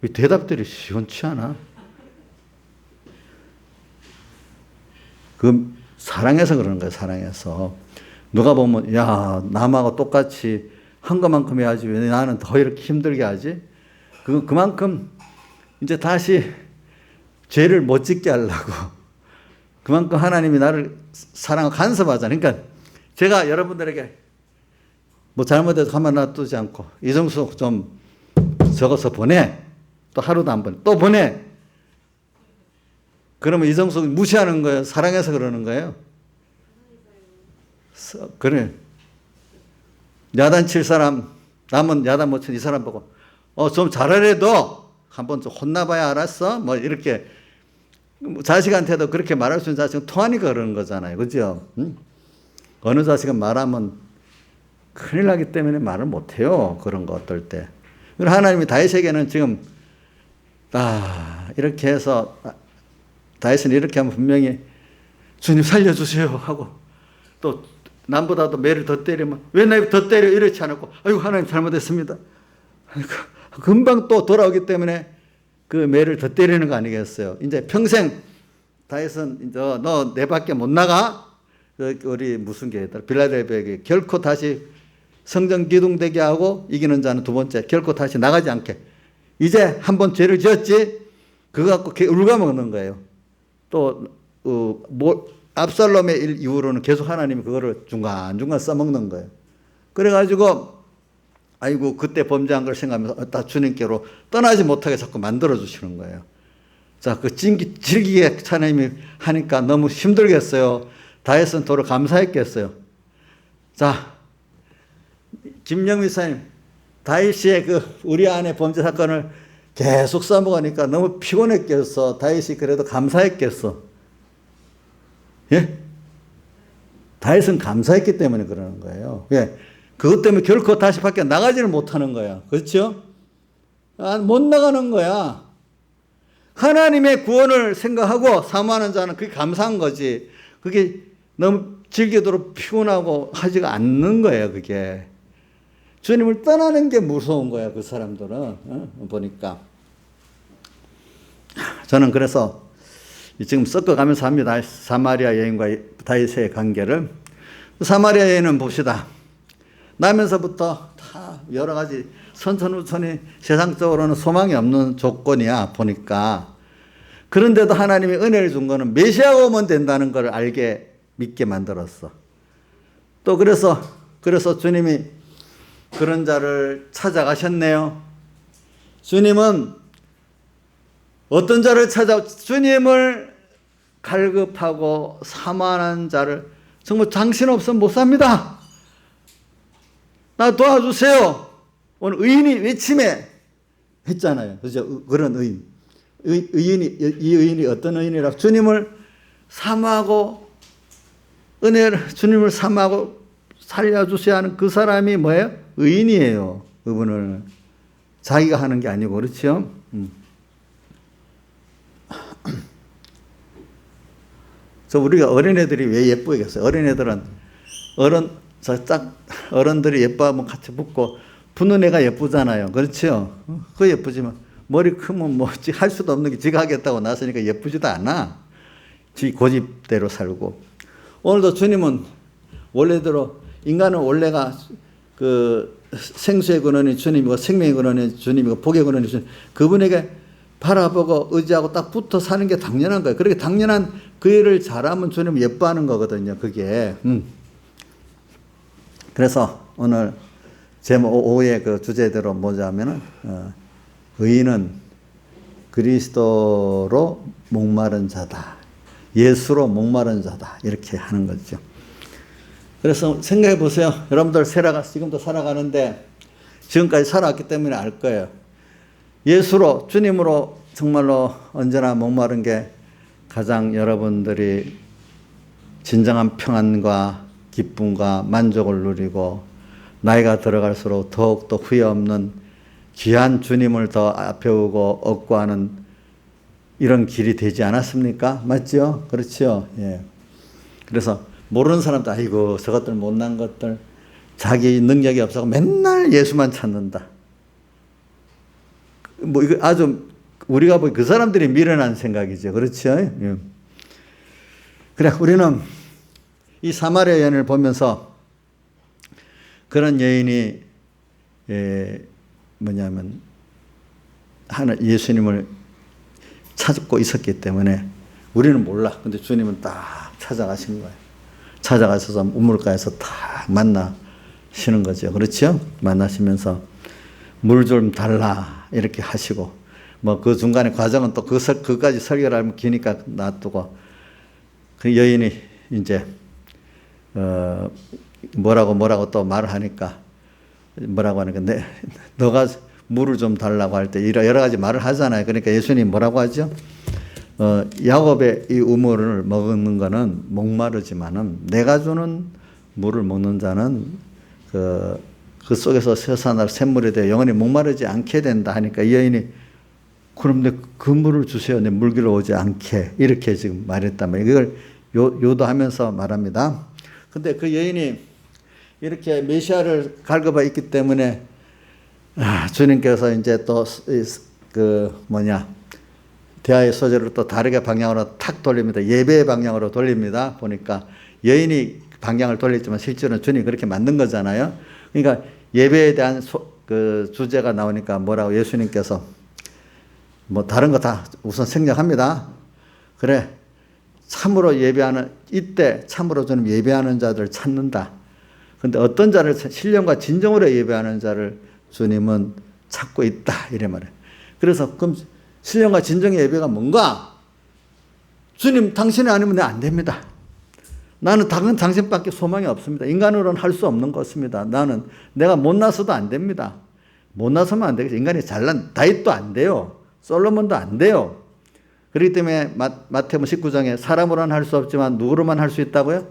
이 대답들이 시원치 않아. 그 사랑해서 그러는 거예요. 사랑해서. 누가 보면 야 남하고 똑같이 한 것만큼 해야지 왜 나는 더 이렇게 힘들게 하지? 그만큼 이제 다시 죄를 못 짓게 하려고, 그만큼 하나님이 나를 사랑하고 간섭하잖아요. 그러니까 제가 여러분들에게 뭐 잘못해도 가만 놔두지 않고 이정수 좀 적어서 보내. 또 하루도 안 보내. 또 보내. 그러면 이정수 무시하는 거예요? 사랑해서 그러는 거예요? 그래. 야단 칠 사람, 남은 야단 못 친 이 사람 보고, 좀 잘하래도 한번 좀 혼나봐야 알았어? 뭐 이렇게 자식한테도 그렇게 말할 수 있는 자식은 통하니까 그러는 거잖아요. 그죠? 응? 어느 자식은 말하면 큰일 나기 때문에 말을 못해요. 그런 거 어떨 때. 그리고 하나님이 다윗에게는 지금 이렇게 해서 다윗은 이렇게 하면 분명히 주님 살려주세요 하고 또 남보다도 매를 더 때리면 왜 나 더 때려 이렇지 않았고 아이고 하나님 잘못했습니다. 금방 또 돌아오기 때문에 그 매를 더 때리는 거 아니겠어요. 이제 평생 다윗은 너 내 밖에 못 나가. 우리 무슨 게였더라 빌라델비아에게 결코 다시 성전 기둥되게 하고 이기는 자는 두 번째 결코 다시 나가지 않게. 이제 한번 죄를 지었지 그거 갖고 울가먹는 거예요. 또 압살롬의 일 이후로는 계속 하나님이 그거를 중간중간 써먹는 거예요. 그래가지고 아이고 그때 범죄한 걸 생각하면서 다 주님께로 떠나지 못하게 자꾸 만들어주시는 거예요. 자, 그 질기게 하나님이 하니까 너무 힘들겠어요. 다윗은 도로 감사했겠어요. 자, 김영미 사님, 다윗의 그 우리 아내 범죄 사건을 계속 써먹으니까 너무 피곤했겠어. 다윗이 그래도 감사했겠어. 예? 다윗은 감사했기 때문에 그러는 거예요. 예. 그것 때문에 결코 다시 밖에 나가지를 못하는 거야. 그렇죠? 못 나가는 거야. 하나님의 구원을 생각하고 사모하는 자는 그게 감사한 거지. 그게 너무 즐기도록 피곤하고 하지가 않는 거예요. 그게. 주님을 떠나는 게 무서운 거야. 그 사람들은. 보니까. 저는 그래서 지금 섞어가면서 합니다. 사마리아 여인과 다윗의 관계를. 사마리아 여인은 봅시다. 나면서부터 다 여러 가지 선천후천이 세상적으로는 소망이 없는 조건이야 보니까. 그런데도 하나님이 은혜를 준 거는 메시아가 오면 된다는 걸 알게 믿게 만들었어. 또 그래서 주님이 그런 자를 찾아가셨네요. 주님은 어떤 자를 주님을 갈급하고 사모하는 자를 정말 당신 없으면 못 삽니다. 나 도와주세요. 오늘 의인이 외침에 했잖아요. 그죠? 그런 의인. 이 의인이 어떤 의인이라 주님을 사모하고 주님을 사모하고 살려주셔야 하는 그 사람이 뭐예요? 의인이에요. 그분을 자기가 하는 게 아니고 그렇죠? 저 우리가 어린애들이 왜 예쁘겠어요? 어린애들은 어른들이 예뻐하면 같이 붙고 붙는 애가 예쁘잖아요. 그렇죠? 그 예쁘지만 머리 크면 뭐지 할 수도 없는 게 지가 하겠다고 나서니까 예쁘지도 않아. 지 고집대로 살고. 오늘도 주님은 원래대로 인간은 원래가 그 생수의 근원이 주님이고 생명의 근원이 주님이고 복의 근원이 주님. 그분에게 바라보고 의지하고 딱 붙어 사는 게 당연한 거예요. 그렇게 당연한 그 일을 잘하면 주님 예뻐하는 거거든요. 그게. 그래서 오늘 제목 5의 그 주제대로 뭐냐면은 의인은 그리스도로 목마른 자다. 예수로 목마른 자다. 이렇게 하는 거죠. 그래서 생각해 보세요. 여러분들 지금도 살아가는데 지금까지 살아왔기 때문에 알 거예요. 예수로 주님으로 정말로 언제나 목마른 게 가장 여러분들이 진정한 평안과 기쁨과 만족을 누리고 나이가 들어갈수록 더욱더 후회 없는 귀한 주님을 더 배우고 얻고 하는 이런 길이 되지 않았습니까? 맞죠? 그렇죠? 예. 그래서 모르는 사람도 아이고 저것들 못난 것들 자기 능력이 없어서 맨날 예수만 찾는다. 뭐 이거 아주 우리가 보기 그 사람들이 미련한 생각이죠. 그렇죠? 예. 그래 우리는 이 사마리아 여인을 보면서 그런 여인이 뭐냐면 예수님을 찾고 있었기 때문에 우리는 몰라. 근데 주님은 딱 찾아가신 거예요. 찾아가셔서 우물가에서 딱 만나시는 거죠. 그렇죠? 만나시면서 물 좀 달라 이렇게 하시고 뭐 그 중간에 과정은 또 그까지 설교를 하면 기니까 놔두고 그 여인이 이제 뭐라고 또 말을 하니까 뭐라고 하니까 너가 물을 좀 달라고 할 때 여러 가지 말을 하잖아요. 그러니까 예수님 뭐라고 하죠? 야곱의 이 우물을 먹는 거는 목마르지만은 내가 주는 물을 먹는 자는 그 속에서 쇠사날 샘물에 대해 영원히 목마르지 않게 된다 하니까 이 여인이 그럼 그 물을 주세요. 내 물기로 오지 않게. 이렇게 지금 말했단 말이에요. 이걸 요도하면서 말합니다. 근데 그 여인이 이렇게 메시아를 갈급하 있기 때문에 주님께서 이제 또 대화의 소재를 또 다르게 방향으로 탁 돌립니다. 예배의 방향으로 돌립니다. 보니까 여인이 방향을 돌렸지만 실제로는 주님이 그렇게 만든 거잖아요. 그러니까 예배에 대한 주제가 나오니까 뭐라고 예수님께서 다른 거 다 우선 생략합니다. 그래, 참으로 예배하는, 이때 참으로 주님 예배하는 자들을 찾는다. 근데 어떤 자를, 신령과 진정으로 예배하는 자를 주님은 찾고 있다. 이래 말해요. 그래서 그럼 신령과 진정의 예배가 뭔가? 주님, 당신이 아니면 내 안 됩니다. 나는 당신밖에 소망이 없습니다. 인간으로는 할 수 없는 것입니다. 내가 못나서도 안 됩니다. 못나서면 안 되겠죠. 인간이 잘난, 다윗도 안 돼요. 솔로몬도 안 돼요. 그렇기 때문에 마태복음 19장에 사람으로는 할 수 없지만 누구로만 할 수 있다고요?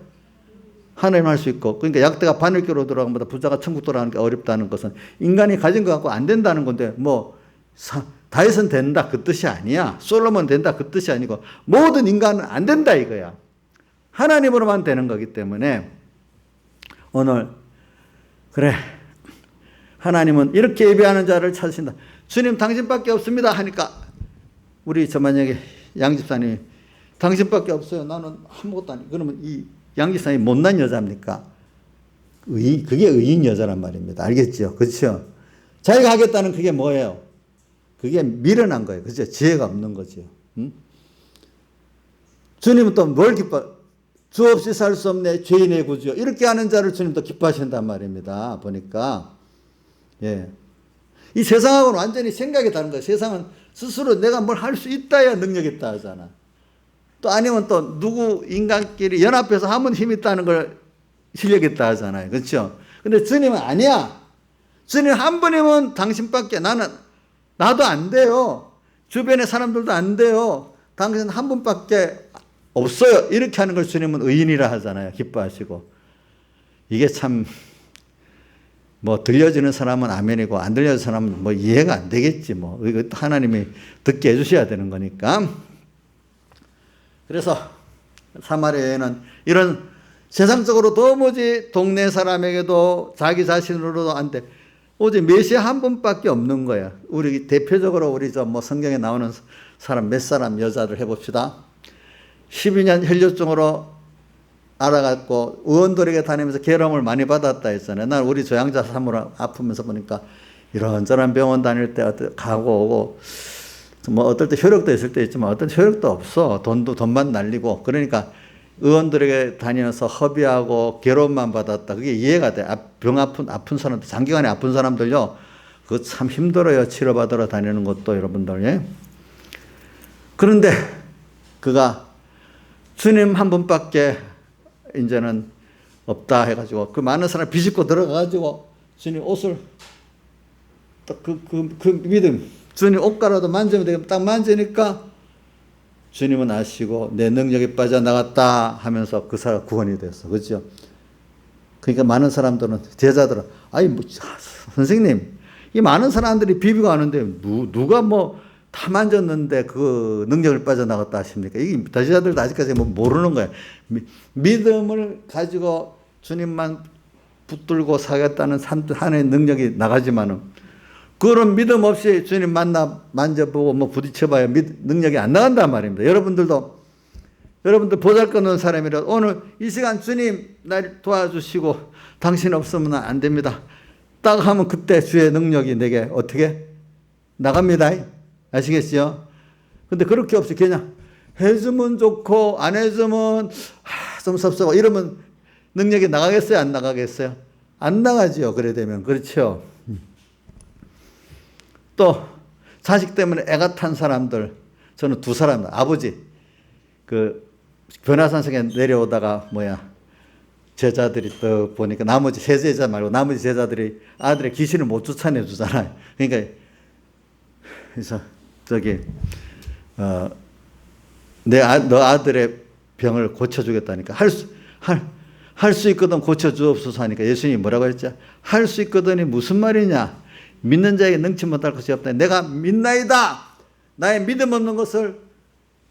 하나님 할 수 있고. 그러니까 약대가 바늘귀로 들어간 것보다 부자가 천국 들어가는 게 어렵다는 것은 인간이 가진 것 갖고 안 된다는 건데 다윗은 된다 그 뜻이 아니야. 솔로몬 된다 그 뜻이 아니고 모든 인간은 안 된다 이거야. 하나님으로만 되는 거기 때문에 오늘 그래 하나님은 이렇게 예배하는 자를 찾으신다. 주님 당신밖에 없습니다 하니까 우리 만약에 양집사님이 당신밖에 없어요. 나는 아무것도 아니에요. 그러면 이 양집사님이 못난 여자입니까? 그게 의인 여자란 말입니다. 알겠죠? 그렇죠? 자기가 하겠다는 그게 뭐예요? 그게 미련한 거예요. 그죠? 지혜가 없는 거죠. 응? 주님은 또 뭘 주 없이 살 수 없네 죄인의 구주요. 이렇게 하는 자를 주님도 기뻐하신단 말입니다. 보니까 예. 이 세상하고는 완전히 생각이 다른 거예요. 세상은 스스로 내가 뭘 할 수 있다야 능력 있다 하잖아. 또 아니면 또 누구 인간끼리 연합해서 하면 힘 있다는 걸 실력 있다 하잖아요. 그렇죠? 근데 주님은 아니야. 주님 한 분이면 당신밖에 나도 안 돼요. 주변의 사람들도 안 돼요. 당신 한 분밖에 없어요. 이렇게 하는 걸 주님은 의인이라 하잖아요. 기뻐하시고. 이게 참 들려지는 사람은 아멘이고 안 들려지는 사람은 이해가 안 되겠지. 이거 하나님이 듣게 해주셔야 되는 거니까. 그래서 사마리아에는 이런 세상적으로 도무지 동네 사람에게도 자기 자신으로도 안 돼. 오직 메시아 한 분밖에 없는 거야. 우리 대표적으로 우리 성경에 나오는 사람 몇 사람 여자들 해봅시다. 12년 혈류증으로 알아갔고 의원들에게 다니면서 괴로움을 많이 받았다 했잖아요. 난 우리 조양자 사모를 아프면서 보니까 이런저런 병원 다닐 때 가고 오고 어떨 때 효력도 있을 때 있지만 어떤 효력도 없어. 돈만 날리고. 그러니까 의원들에게 다니면서 허비하고 괴로움만 받았다. 그게 이해가 돼. 아픈 사람들, 장기간에 아픈 사람들요. 그거 참 힘들어요. 치료받으러 다니는 것도 여러분들. 예? 그런데 그가 주님 한 분밖에 이제는 없다 해가지고 그 많은 사람 비집고 들어가가지고 주님 옷을 그 믿음 주님 옷가라도 만지면 되겠다. 딱 만지니까 주님은 아시고 내 능력이 빠져나갔다 하면서 그 사람 구원이 됐어. 그렇죠? 그러니까 많은 사람들은 제자들은 선생님 이 많은 사람들이 비비고 하는데 누가 다 만졌는데 그 능력을 빠져나갔다 하십니까? 이게 제자들도 아직까지 모르는 거예요. 믿음을 가지고 주님만 붙들고 사겠다는 하나의 능력이 나가지만은 그런 믿음 없이 주님 만져보고 부딪혀봐야 능력이 안 나간단 말입니다. 여러분들 보잘것없는 사람이라 오늘 이 시간 주님 날 도와주시고 당신 없으면 안 됩니다. 딱 하면 그때 주의 능력이 내게 어떻게 나갑니다. 아시겠죠? 근데 그렇게 없이 그냥 해주면 좋고 안 해주면 좀 섭섭하고 이러면 능력이 나가겠어요? 안 나가겠어요? 안 나가지요. 그래 되면. 그렇죠? 또 자식 때문에 애가 탄 사람들 저는 두 사람 아버지 변화산성에 내려오다가 제자들이 또 보니까 나머지 세 제자 말고 나머지 제자들이 아들의 귀신을 못 쫓아내 주잖아요. 그러니까 그래서 너 아들의 병을 고쳐주겠다니까 할 수 있거든 고쳐주옵소서 하니까 예수님이 뭐라고 했죠? 할 수 있거든이 무슨 말이냐? 믿는 자에게 능치 못할 것이 없다. 내가 믿나이다. 나의 믿음 없는 것을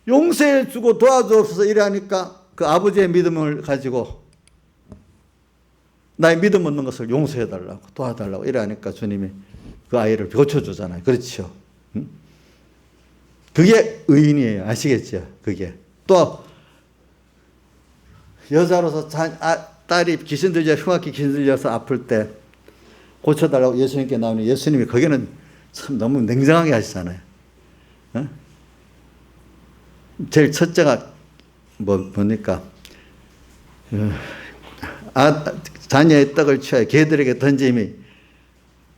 용서해 주고 도와주옵소서 이래 하니까 그 아버지의 믿음을 가지고 나의 믿음 없는 것을 용서해 달라고 도와달라고 이래 하니까 주님이 그 아이를 고쳐주잖아요. 그렇죠? 그게 의인이에요. 아시겠죠? 그게. 또 여자로서 딸이 귀신 들려 흉악히 귀신 들려서 아플 때 고쳐달라고 예수님께 나오니 예수님이 거기는 참 너무 냉정하게 하시잖아요. 어? 제일 첫째가 뭡니까? 자녀의 떡을 취하여 개들에게 던짐이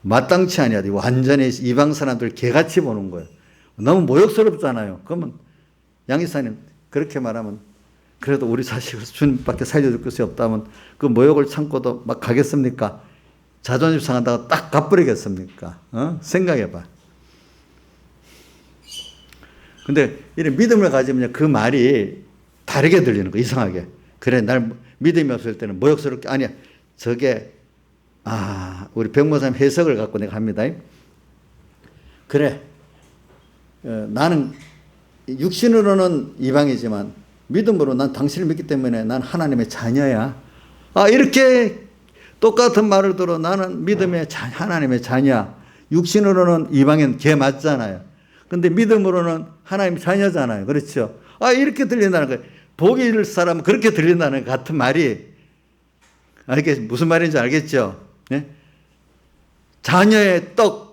마땅치 아니하다. 완전히 이방 사람들 개같이 보는 거예요. 너무 모욕스럽잖아요. 그러면 양이사님 그렇게 말하면 그래도 우리 자식을 주님밖에 살려줄 것이 없다면 그 모욕을 참고도 막 가겠습니까? 자존심 상한다고 딱 갚으리겠습니까? 생각해봐. 근데 이런 믿음을 가지면 그 말이 다르게 들리는 거 이상하게. 그래 날 믿음이 없을 때는 모욕스럽게 아니야. 저게 우리 백모사님 해석을 갖고 내가 합니다. 그래 나는 육신으로는 이방이지만 믿음으로 난 당신을 믿기 때문에 난 하나님의 자녀야. 이렇게 똑같은 말을 들어 나는 믿음의 하나님의 자녀야. 육신으로는 이방인 개 맞잖아요. 근데 믿음으로는 하나님의 자녀잖아요. 그렇죠? 이렇게 들린다는 거예요. 복이 있을 사람은 그렇게 들린다는 같은 말이 무슨 말인지 알겠죠? 네? 자녀의 떡.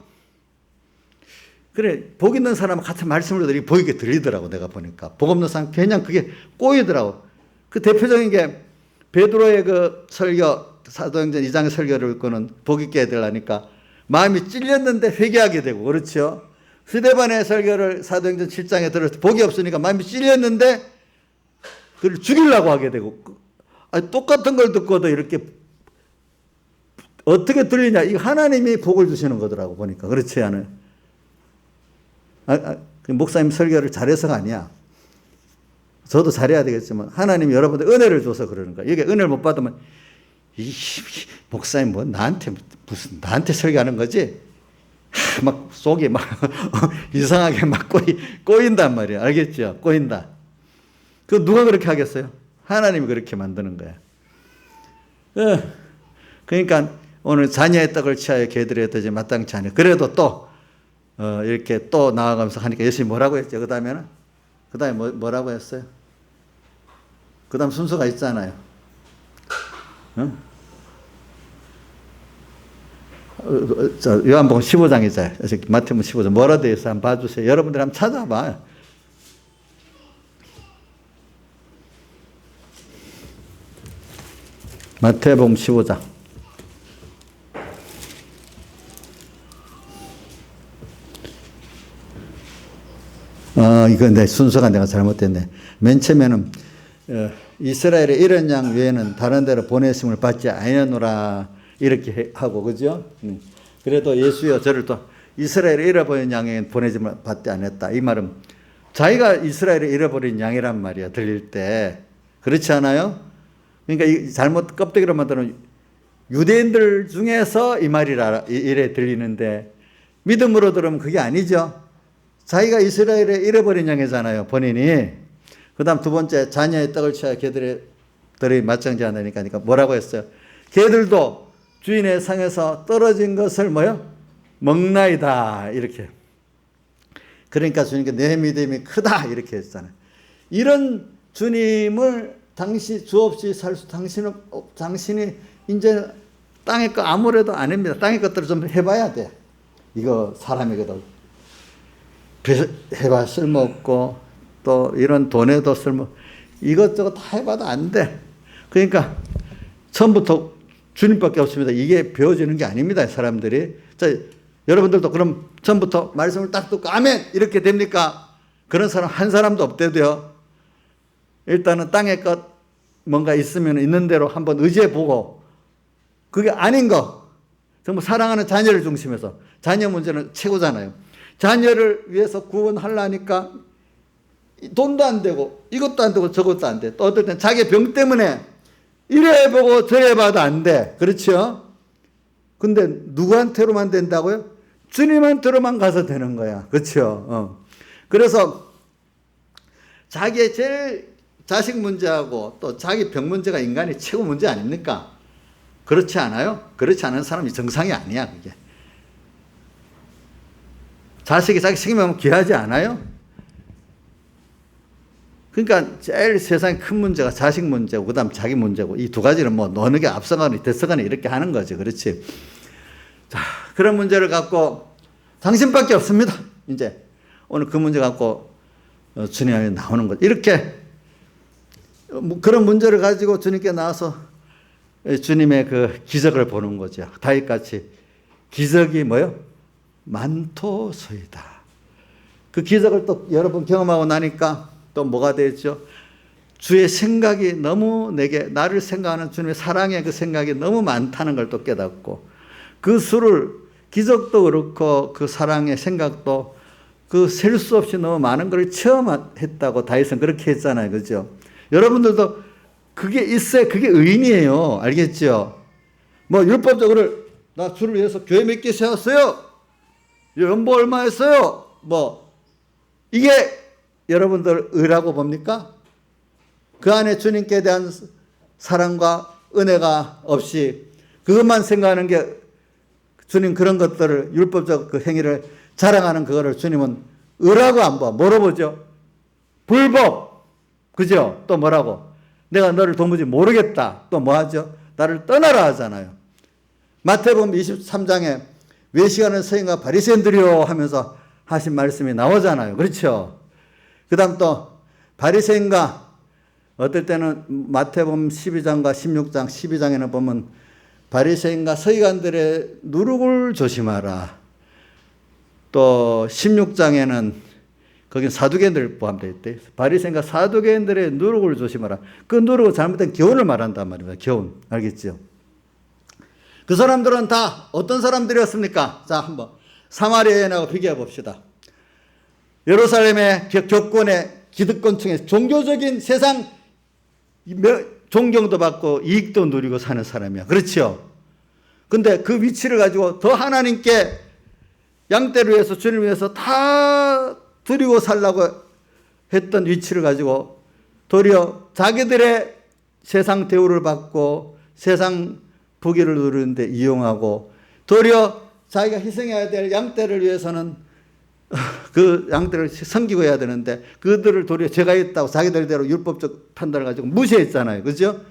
그래, 복 있는 사람은 같은 말씀을 들으니 복 있게 들리더라고, 내가 보니까. 복 없는 사람 그냥 그게 꼬이더라고. 그 대표적인 게 베드로의 그 설교, 사도행전 2장의 설교를 읽고는 복 있게 해달라니까 마음이 찔렸는데 회개하게 되고, 그렇죠? 스데반의 설교를 사도행전 7장에 들을 때 복이 없으니까 마음이 찔렸는데 그를 죽이려고 하게 되고, 똑같은 걸 듣고도 이렇게 어떻게 들리냐? 이 하나님이 복을 주시는 거더라고 보니까. 그렇지 않아요? 목사님 설교를 잘해서가 아니야. 저도 잘해야 되겠지만 하나님이 여러분들 은혜를 줘서 그러는 거야. 이게 은혜를 못 받으면 목사님 나한테 설교하는 거지? 막 속이 막 이상하게 막 꼬인단 말이야. 알겠죠? 꼬인다. 그 누가 그렇게 하겠어요? 하나님이 그렇게 만드는 거야. 그러니까 오늘 자녀의 떡을 취하여 개들의 떡이 마땅치 않아요. 그래도 또 이렇게 또 나아가면서 하니까 예수님이 뭐라고 했죠? 그 다음에 뭐라고 했어요? 그 다음 순서가 있잖아요. 요한복음 15장이죠. 마태복음 15장. 뭐라 되어 있어? 한번 봐주세요. 여러분들 한번 찾아봐. 마태복음 15장. 이거 내 순서가 내가 잘못됐네. 맨 처음에는 이스라엘의 이런 양 외에는 다른 데로 보내심을 받지 아니하노라 이렇게 하고, 그죠? 그래도 예수여 저를 또 이스라엘의 잃어버린 양에게 보내짐을 받지 않았다. 이 말은 자기가 이스라엘의 잃어버린 양이란 말이야, 들릴 때. 그렇지 않아요? 그러니까 잘못 껍데기로 만드는 유대인들 중에서 이 말이라 이래 들리는데 믿음으로 들으면 그게 아니죠. 자기가 이스라엘의 잃어버린 양이잖아요, 본인이. 그 다음 두 번째, 자녀의 떡을 취하여 개들이 마땅치 않으니까 뭐라고 했어요? 개들도 주인의 상에서 떨어진 것을 먹나이다. 이렇게. 그러니까 주님께 내 믿음이 크다. 이렇게 했잖아요. 이런 주님을 주 없이 당신이 이제 땅의 거 아무래도 아닙니다. 땅의 것들을 좀 해봐야 돼. 이거 사람이거든. 해봐 쓸모없고 또 이런 돈에도 이것저것 다 해봐도 안 돼. 그러니까 처음부터 주님밖에 없습니다. 이게 배워지는 게 아닙니다, 사람들이. 자, 여러분들도 그럼 처음부터 말씀을 딱 듣고 아멘 이렇게 됩니까? 그런 사람 한 사람도 없대도요. 일단은 땅의 것 뭔가 있으면 있는 대로 한번 의지해 보고, 그게 아닌 거 정말 사랑하는 자녀를 중심해서, 자녀 문제는 최고잖아요. 자녀를 위해서 구원하려니까 돈도 안 되고 이것도 안 되고 저것도 안 돼. 또 어떨 땐 자기 병 때문에 이래 보고 저래 봐도 안 돼. 그렇죠? 근데 누구한테로만 된다고요? 주님한테로만 가서 되는 거야. 그렇죠? 그래서 자기의 제일 자식 문제하고 또 자기 병 문제가 인간이 최고 문제 아닙니까? 그렇지 않아요? 그렇지 않은 사람이 정상이 아니야, 그게. 자식이 자기 책임하면 귀하지 않아요? 그러니까 제일 세상에 큰 문제가 자식 문제고, 그 다음 자기 문제고, 이 두 가지는 뭐 어느 게 앞서가니 뒤서가니 이렇게 하는 거죠. 그렇지. 자, 그런 문제를 갖고 당신밖에 없습니다. 이제 오늘 그 문제 갖고 주님이 나오는 거죠. 이렇게 그런 문제를 가지고 주님께 나와서 주님의 그 기적을 보는 거죠. 다윗같이 기적이 뭐요? 만토소이다. 그 기적을 또 여러 번 경험하고 나니까 또 뭐가 되죠? 주의 생각이 너무 나를 생각하는 주님의 사랑의 그 생각이 너무 많다는 걸 또 깨닫고, 그 수를 기적도 그렇고 그 사랑의 생각도 그 셀 수 없이 너무 많은 걸 체험했다고 다윗은 그렇게 했잖아요. 그죠? 여러분들도 그게 있어야 그게 의인이에요. 알겠죠? 뭐 율법적으로 나 주를 위해서 교회 몇 개 세웠어요. 연보 얼마 했어요. 뭐 이게 여러분들 의라고 봅니까? 그 안에 주님께 대한 사랑과 은혜가 없이 그것만 생각하는 게 주님 그런 것들을 율법적 그 행위를 자랑하는 그거를 주님은 의라고 안 봐. 뭐로 보죠? 불법. 그죠? 또 뭐라고? 내가 너를 도무지 모르겠다. 또 뭐 하죠? 나를 떠나라 하잖아요. 마태복음 23장에 외식하는 서인과 바리새인들이요 하면서 하신 말씀이 나오잖아요. 그렇죠? 그 다음 또 바리새인과 어떨 때는 마태복음 12장과 16장 12장에는 보면 바리새인과 서기관들의 누룩을 조심하라. 또 16장에는 거기 사두개인들 포함되어 있대. 바리새인과 사두개인들의 누룩을 조심하라. 그 누룩은 잘못된 교훈을 말한단 말입니다. 교훈. 알겠죠? 그 사람들은 다 어떤 사람들이었습니까? 자, 한번 사마리아인하고 비교해 봅시다. 예루살렘의 교권의 기득권층의 종교적인 세상 존경도 받고 이익도 누리고 사는 사람이야. 그렇죠? 근데 그 위치를 가지고 더 하나님께 양떼를 위해서 주님을 위해서 다 드리고 살라고 했던 위치를 가지고 도리어 자기들의 세상 대우를 받고 세상 부귀를 누리는데 이용하고 도리어 자기가 희생해야 될 양떼를 위해서는 그 양떼를 섬기고 해야 되는데 그들을 도리어 죄가 있다고 자기들대로 율법적 판단을 가지고 무시했잖아요. 그죠?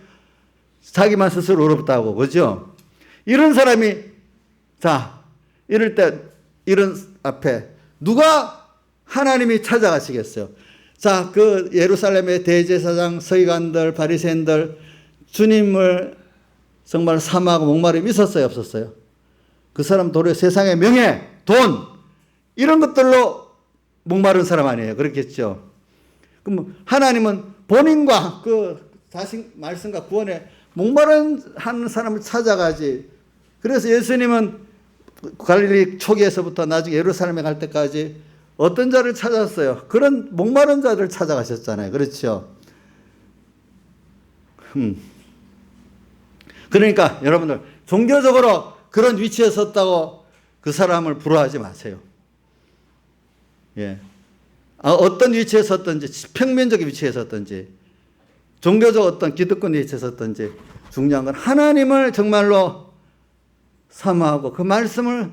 자기만 스스로 어렵다고. 그죠? 이런 사람이 자 이럴 때 이런 앞에 누가 하나님이 찾아가시겠어요? 자, 그 예루살렘의 대제사장, 서기관들, 바리새인들 주님을 정말 사모하고 목마름이 있었어요, 없었어요? 그 사람 도리어 세상의 명예, 돈 이런 것들로 목마른 사람 아니에요. 그렇겠죠? 그럼 하나님은 본인과 그 자신 말씀과 구원에 목마른 하는 사람을 찾아가지. 그래서 예수님은 갈릴리 초기에서부터 나중에 예루살렘에 갈 때까지 어떤 자를 찾았어요? 그런 목마른 자를 찾아가셨잖아요. 그렇죠? 그러니까 여러분들 종교적으로 그런 위치에 섰다고 그 사람을 부러워하지 마세요. 예. 어떤 위치에 섰든지 평면적인 위치에 섰든지 종교적 어떤 기득권 위치에 섰든지 중요한 건 하나님을 정말로 사모하고 그 말씀을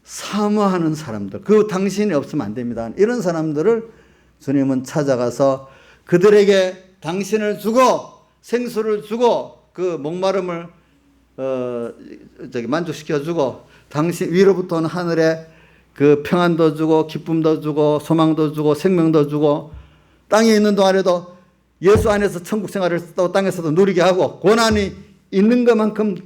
사모하는 사람들, 그 당신이 없으면 안 됩니다. 이런 사람들을 주님은 찾아가서 그들에게 당신을 주고 생수를 주고 그 목마름을 만족시켜 주고 당신 위로부터 온 하늘에 그 평안도 주고 기쁨도 주고 소망도 주고 생명도 주고 땅에 있는 동안에도 예수 안에서 천국 생활을 또 땅에서도 누리게 하고 고난이 있는 것만큼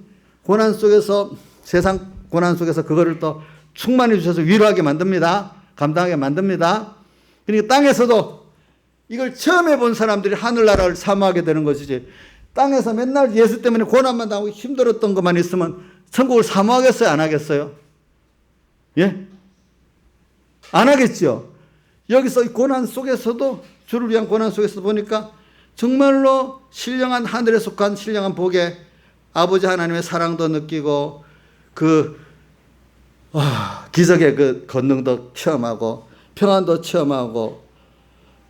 고난 속에서 세상 고난 속에서 그거를 또 충만해 주셔서 위로하게 만듭니다. 감당하게 만듭니다. 그러니까 땅에서도 이걸 처음 해본 사람들이 하늘나라를 사모하게 되는 것이지 땅에서 맨날 예수 때문에 고난만 당하고 힘들었던 것만 있으면 천국을 사모하겠어요? 안 하겠어요? 예? 안 하겠죠. 여기서 이 고난 속에서도 주를 위한 고난 속에서 보니까 정말로 신령한 하늘에 속한 신령한 복에 아버지 하나님의 사랑도 느끼고 기적의 그 권능도 체험하고 평안도 체험하고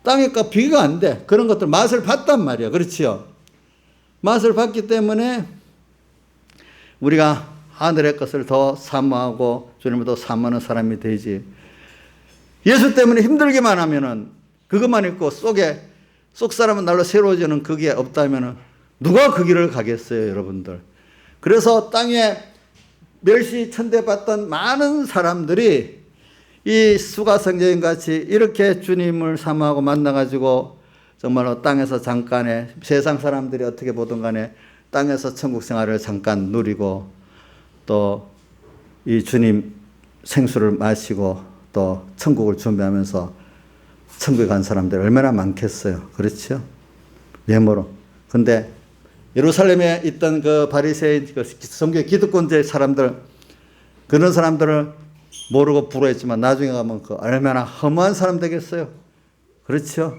땅에가 비교가 안 돼. 그런 것들 맛을 봤단 말이에요. 그렇지요? 맛을 봤기 때문에 우리가 하늘의 것을 더 사모하고 주님을 더 사모하는 사람이 되지. 예수 때문에 힘들기만 하면은 그것만 있고 속 사람은 날로 새로워지는 그게 없다면은 누가 그 길을 가겠어요, 여러분들. 그래서 땅에 멸시 천대받던 많은 사람들이 이 수가성 여인같이 이렇게 주님을 사모하고 만나가지고 정말로 땅에서 잠깐의 세상 사람들이 어떻게 보든 간에 땅에서 천국 생활을 잠깐 누리고 또 이 주님 생수를 마시고 또 천국을 준비하면서 천국에 간 사람들이 얼마나 많겠어요. 그렇죠? 외모로. 근데 예루살렘에 있던 그 바리새인, 그 성경 기득권자의 사람들, 그런 사람들을 모르고 부러했지만 나중에 가면 그 얼마나 허무한 사람 되겠어요. 그렇죠?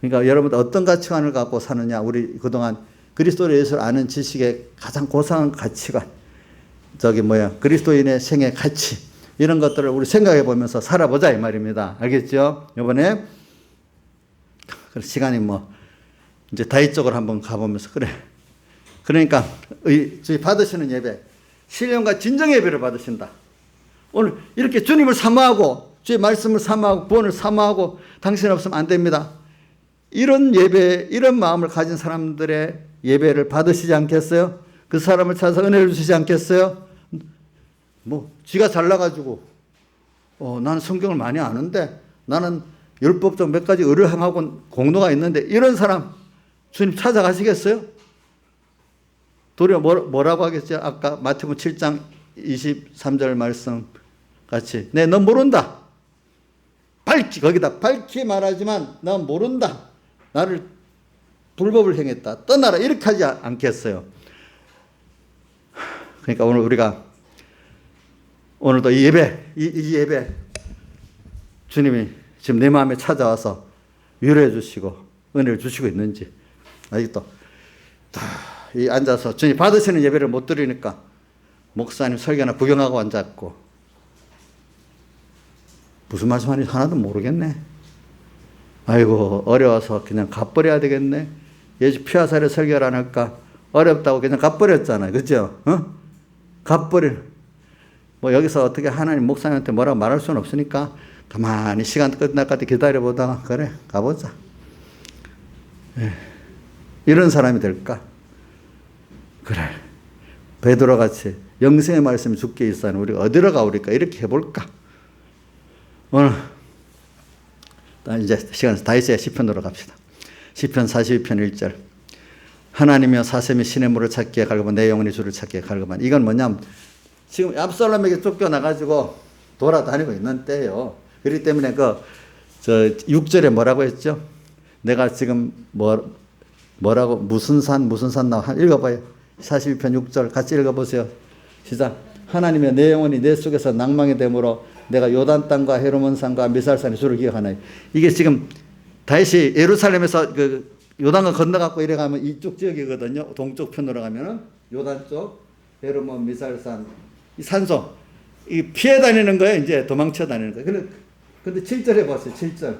그러니까 여러분들 어떤 가치관을 갖고 사느냐. 우리 그동안 그리스도 예수를 아는 지식의 가장 고상한 가치관, 그리스도인의 생의 가치, 이런 것들을 우리 생각해 보면서 살아보자 이 말입니다. 알겠죠? 이번에 시간이 이제 다윗적으로 한번 가보면서 그러니까 저희 받으시는 예배, 신령과 진정의 예배를 받으신다. 오늘 이렇게 주님을 사모하고 주의 말씀을 사모하고 구원을 사모하고 당신 없으면 안 됩니다. 이런 예배, 이런 마음을 가진 사람들의 예배를 받으시지 않겠어요? 그 사람을 찾아서 은혜를 주시지 않겠어요? 지가 잘나가지고 나는 성경을 많이 아는데 나는 율법적 몇 가지 의를 행하고 공로가 있는데 이런 사람 주님 찾아가시겠어요? 도리어 뭐라고 하겠죠? 아까 마태복음 7장 23절 말씀 같이 너 모른다. 거기다 밝히 말하지만 넌 모른다. 나를 불법을 행했다. 떠나라. 이렇게 하지 않겠어요? 그러니까 오늘 우리가 오늘도 이 예배 주님이 지금 내 마음에 찾아와서 위로해 주시고 은혜를 주시고 있는지 아직도 이 앉아서 주님 받으시는 예배를 못 드리니까 목사님 설교나 구경하고 앉았고 무슨 말씀하는지 하나도 모르겠네. 아이고 어려워서 그냥 가버려야 되겠네. 예수 피하사를 설교를 안 할까 어렵다고 그냥 가버렸잖아요. 그죠? 가버려. 여기서 어떻게 하나님 목사님한테 뭐라고 말할 수는 없으니까 가만히 시간 끝날 것 같아 기다려보다가 그래 가보자. 이런 사람이 될까? 그래. 베드로 같이 영생의 말씀이 죽게 있사는 우리가 어디로 가오리까? 이렇게 해볼까? 오늘 이제 시간 다윗의 시편으로 갑시다. 시편 42편 1절. 하나님이여 사슴이 시냇물을 찾기에 갈급한 내 영혼이 주를 찾기에 갈급한. 이건 뭐냐면 지금 압살롬에게 쫓겨나가지고 돌아다니고 있는 때예요. 그렇기 때문에 6절에 뭐라고 했죠? 내가 지금 뭐라고 무슨 산 나와 읽어봐요. 42편 6절 같이 읽어보세요. 시작. 하나님의 내 영혼이 내 속에서 낭망이 되므로 내가 요단 땅과 헤르몬 산과 미살산의 주를 기억하나이. 이게 지금 다윗이 예루살렘에서 요단을 건너갖고 이래 가면 이쪽 지역이거든요. 동쪽 편으로 가면은 요단 쪽 헤르몬 미살산 이 산소 이 피해 다니는 거예요. 이제 도망쳐 다니는 거예요. 근데 7절 해봤어요. 7절.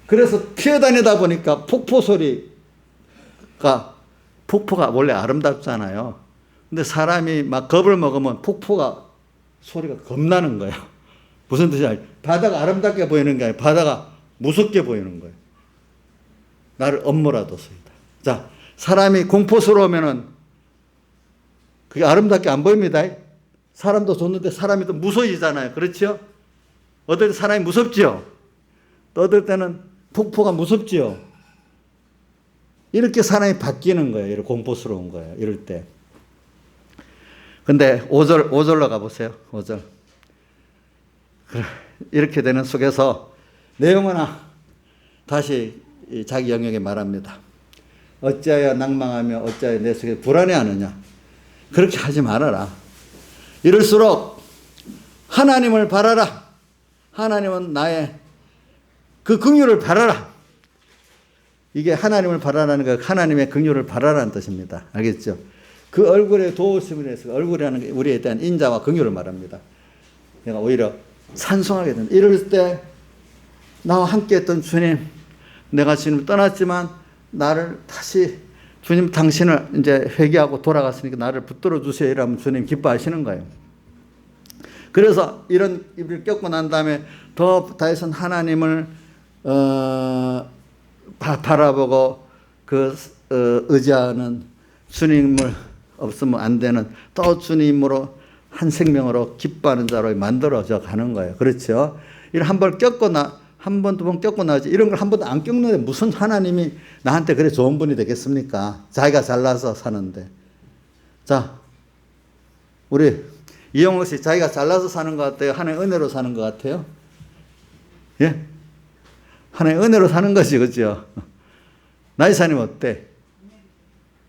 그래서 피해 다니다 보니까 폭포가 원래 아름답잖아요. 근데 사람이 막 겁을 먹으면 폭포가 소리가 겁나는 거예요. 무슨 뜻이냐? 바다가 아름답게 보이는 게 아니라 바다가 무섭게 보이는 거예요. 나를 엄몰아둬서이다. 자, 사람이 공포스러우면은 그게 아름답게 안 보입니다. 사람도 좋는데 사람이 또 무서워지잖아요. 그렇죠? 어떨 때 사람이 무섭지요? 또 어떨 때는 폭포가 무섭지요? 이렇게 사람이 바뀌는 거예요. 이렇게 공포스러운 거예요. 이럴 때. 근데 5절로 가보세요. 5절. 이렇게 되는 속에서 내 영혼아 다시 자기 영역에 말합니다. 어찌하여 낭망하며 어찌하여 내 속에 불안해하느냐. 그렇게 하지 말아라. 이럴수록 하나님을 바라라. 하나님은 나의 그 긍휼을 바라라. 이게 하나님을 바라라는 거, 하나님의 긍휼을 바라라는 뜻입니다. 알겠죠? 그 얼굴에 도우심을 해서 얼굴이라는 게 우리에 대한 인자와 긍휼을 말합니다. 내가 오히려 찬송하게 된다. 이럴 때 나와 함께 했던 주님, 내가 주님을 떠났지만 나를 다시 주님 당신을 이제 회개하고 돌아갔으니까 나를 붙들어 주세요. 이러면 주님 기뻐하시는 거예요. 그래서 이런 일을 겪고 난 다음에 더 다윗은 하나님을 바라보고 의지하는 주님을 없으면 안 되는 또 주님으로 한 생명으로 기뻐하는 자로 만들어져 가는 거예요. 그렇죠? 이런 한 번 겪고 한 번, 두 번 겪고 나지 이런 걸 한 번도 안 겪는데 무슨 하나님이 나한테 그래 좋은 분이 되겠습니까? 자기가 잘나서 사는데. 자, 우리 이영호 씨 자기가 잘나서 사는 것 같아요? 하나의 은혜로 사는 것 같아요? 예? 하나의 은혜로 사는 거지, 그죠? 나이사님 어때?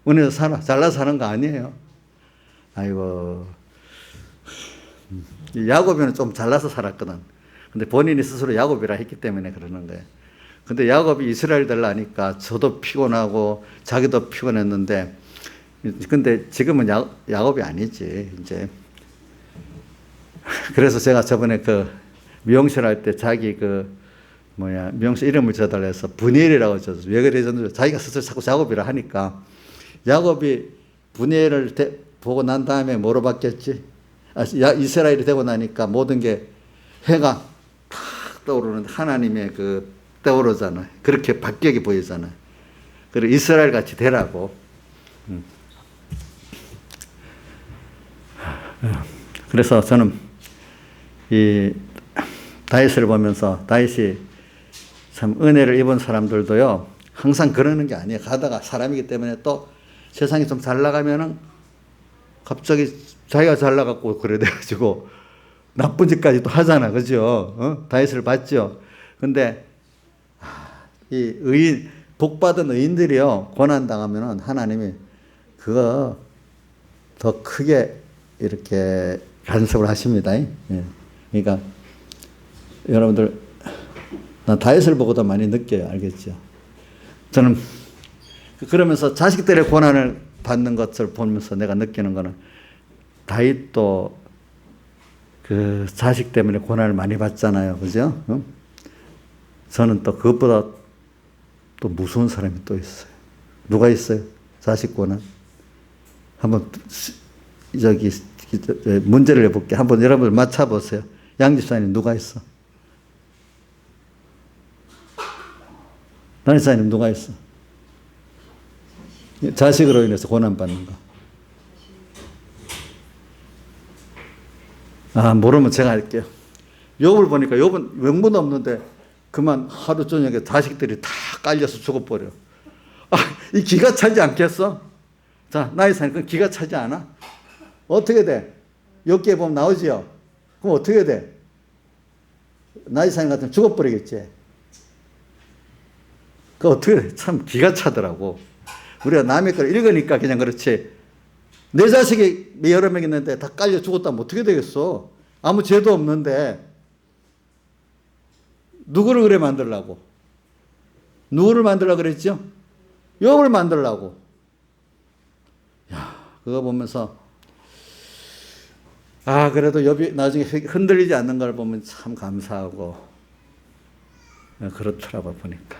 은혜로 살아? 잘나서 사는 거 아니에요? 아이고. 야곱이는 좀 잘나서 살았거든. 근데 본인이 스스로 야곱이라 했기 때문에 그러는 거예요. 근데 야곱이 이스라엘 되려니까 저도 피곤하고 자기도 피곤했는데, 근데 지금은 야곱이 아니지, 이제. 그래서 제가 저번에 미용실 할 때 자기 미용실 이름을 줘달라 해서 브니엘이라고 줬어요. 왜 그러셨는지 자기가 스스로 자꾸 야곱이라 하니까 야곱이 브니엘을 보고 난 다음에 뭐로 바뀌었지? 이스라엘이 되고 나니까 모든 게 해가 탁 떠오르는데 하나님의 떠오르잖아요. 그렇게 박격이 보이잖아요. 그리고 이스라엘 같이 되라고. 그래서 저는 이 다윗을 보면서 다윗이 참 은혜를 입은 사람들도요, 항상 그러는 게 아니에요. 가다가 사람이기 때문에 또 세상이 좀 잘 나가면은 갑자기 자기가 잘 나갔고 그래 돼가지고 나쁜 짓까지 또 하잖아. 그죠? 다윗을 봤죠. 근데 이 복받은 의인들이요, 고난당하면은 하나님이 그거 더 크게 이렇게 간섭을 하십니다. 예. 그러니까 여러분들, 난 다윗을 보고도 많이 느껴요. 알겠죠? 저는 그러면서 자식들의 고난을 받는 것을 보면서 내가 느끼는 거는 다윗도 그 자식 때문에 고난을 많이 받잖아요. 그죠? 저는 또 그것보다 또 무서운 사람이 또 있어요. 누가 있어요? 자식 고난. 한번 문제를 내볼게. 한번 여러분들 맞춰보세요. 양집사님 누가 있어? 남집사님 누가 있어? 자식으로 인해서 고난받는 거. 모르면 제가 할게요. 욥을 보니까 욥은 명분 없는데 그만 하루 저녁에 자식들이 다 깔려서 죽어버려. 이 기가 차지 않겠어? 자, 나이사님, 그 기가 차지 않아? 어떻게 돼? 욥기에 보면 나오지요? 그럼 어떻게 돼? 나이사님 같으면 죽어버리겠지? 그 어떻게 돼? 참 기가 차더라고. 우리가 남의 걸 읽으니까 그냥 그렇지. 내 자식이 여러 명 있는데 다 깔려 죽었다면 어떻게 되겠어? 아무 죄도 없는데. 누구를 그래 만들라고? 누구를 만들라고 그랬죠? 욥을 만들라고. 야, 그거 보면서 그래도 욥이 나중에 흔들리지 않는 걸 보면 참 감사하고 그렇더라고 보니까.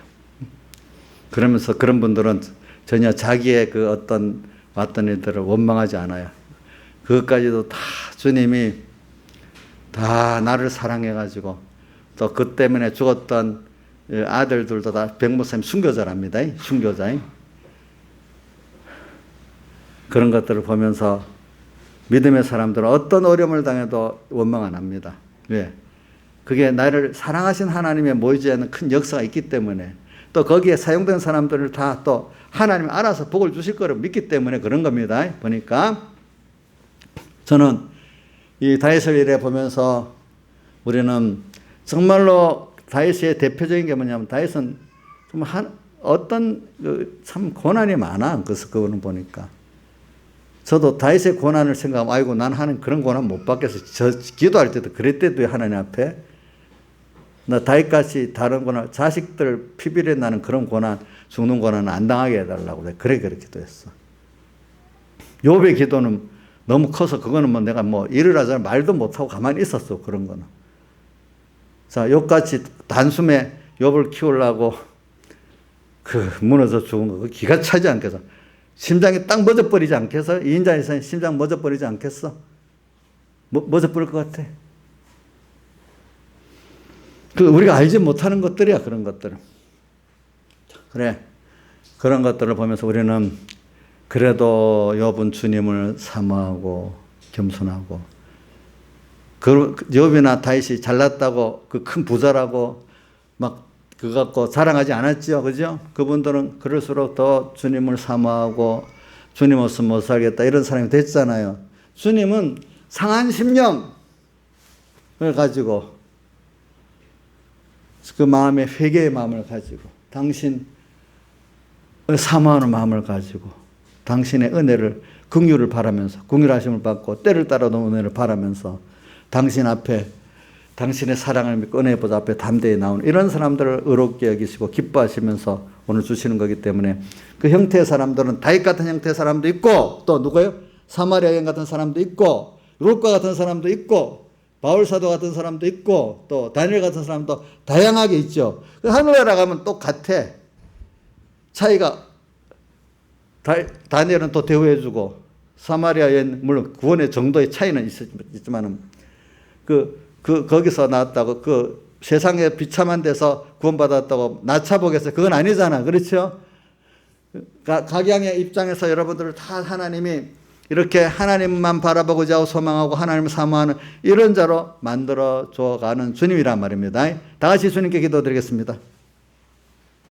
그러면서 그런 분들은 전혀 자기의 그 어떤 왔던 일들을 원망하지 않아요. 그것까지도 다 주님이 다 나를 사랑해가지고 또 그 때문에 죽었던 아들들도 다 백목사님 순교자랍니다. 순교자. 그런 것들을 보면서 믿음의 사람들은 어떤 어려움을 당해도 원망 안 합니다. 왜? 그게 나를 사랑하신 하나님의 모이지 않는 큰 역사가 있기 때문에 또 거기에 사용된 사람들을 다 또 하나님이 알아서 복을 주실 거를 믿기 때문에 그런 겁니다. 보니까 저는 이 다윗을 이래 보면서 우리는 정말로 다윗의 대표적인 게 뭐냐면 다윗은 어떤 참 고난이 많아. 그래서 그거는 보니까 저도 다윗의 고난을 생각하면 아이고 난 하는 그런 고난 못 받겠어. 저 기도할 때도 그랬대도 하나님 앞에 나 다윗같이 다른 고난, 자식들 피비린내 나는 그런 고난, 죽는 고난은 안 당하게 해달라고 그래. 그래 기도했어. 욥의 기도는 너무 커서 그거는 뭐 내가 뭐 일을 하자면 말도 못하고 가만히 있었어. 그런 거는. 자, 욥같이 단숨에 욥을 키우려고 그 무너져 죽은 거, 그 기가 차지 않겠어? 심장이 딱 멎어버리지 않겠어? 이 인자 이상 심장 멎어버리지 않겠어? 멎어버릴 것 같아. 그 우리가 알지 못하는 것들이야, 그런 것들은. 그래. 그런 것들을 보면서 우리는 그래도 욥은 주님을 사모하고 겸손하고, 그 욥이나 다윗이 잘났다고 그 큰 부자라고 막 그거 갖고 자랑하지 않았지요. 그죠? 그분들은 그럴수록 더 주님을 사모하고 주님 없으면 못 살겠다 이런 사람이 됐잖아요. 주님은 상한 심령을 가지고 그 마음에 회개의 마음을 가지고 당신 사모하는 마음을 가지고 당신의 은혜를 긍휼을 바라면서 긍휼하심을 받고 때를 따라 놓은 은혜를 바라면서 당신 앞에 당신의 사랑을 믿고 은혜 보좌 앞에 담대히 나오는 이런 사람들을 의롭게 여기시고 기뻐하시면서 오늘 주시는 거기 때문에 그 형태의 사람들은 다윗 같은 형태의 사람도 있고 또 누구예요? 사마리아 여인 같은 사람도 있고 룻과 같은 사람도 있고 바울 사도 같은 사람도 있고 또 다니엘 같은 사람도 다양하게 있죠. 하늘나라 가면 똑같아. 차이가 다니엘은 또 대우해주고 사마리아 여인 물론 구원의 정도의 차이는 있지만은 거기서 나왔다고 그 세상에 비참한 데서 구원받았다고 나차복에서 그건 아니잖아. 그렇죠? 각양의 입장에서 여러분들을 다 하나님이 이렇게 하나님만 바라보고자 하고 소망하고 하나님을 사모하는 이런 자로 만들어 줘가는 주님이란 말입니다. 다 같이 주님께 기도드리겠습니다.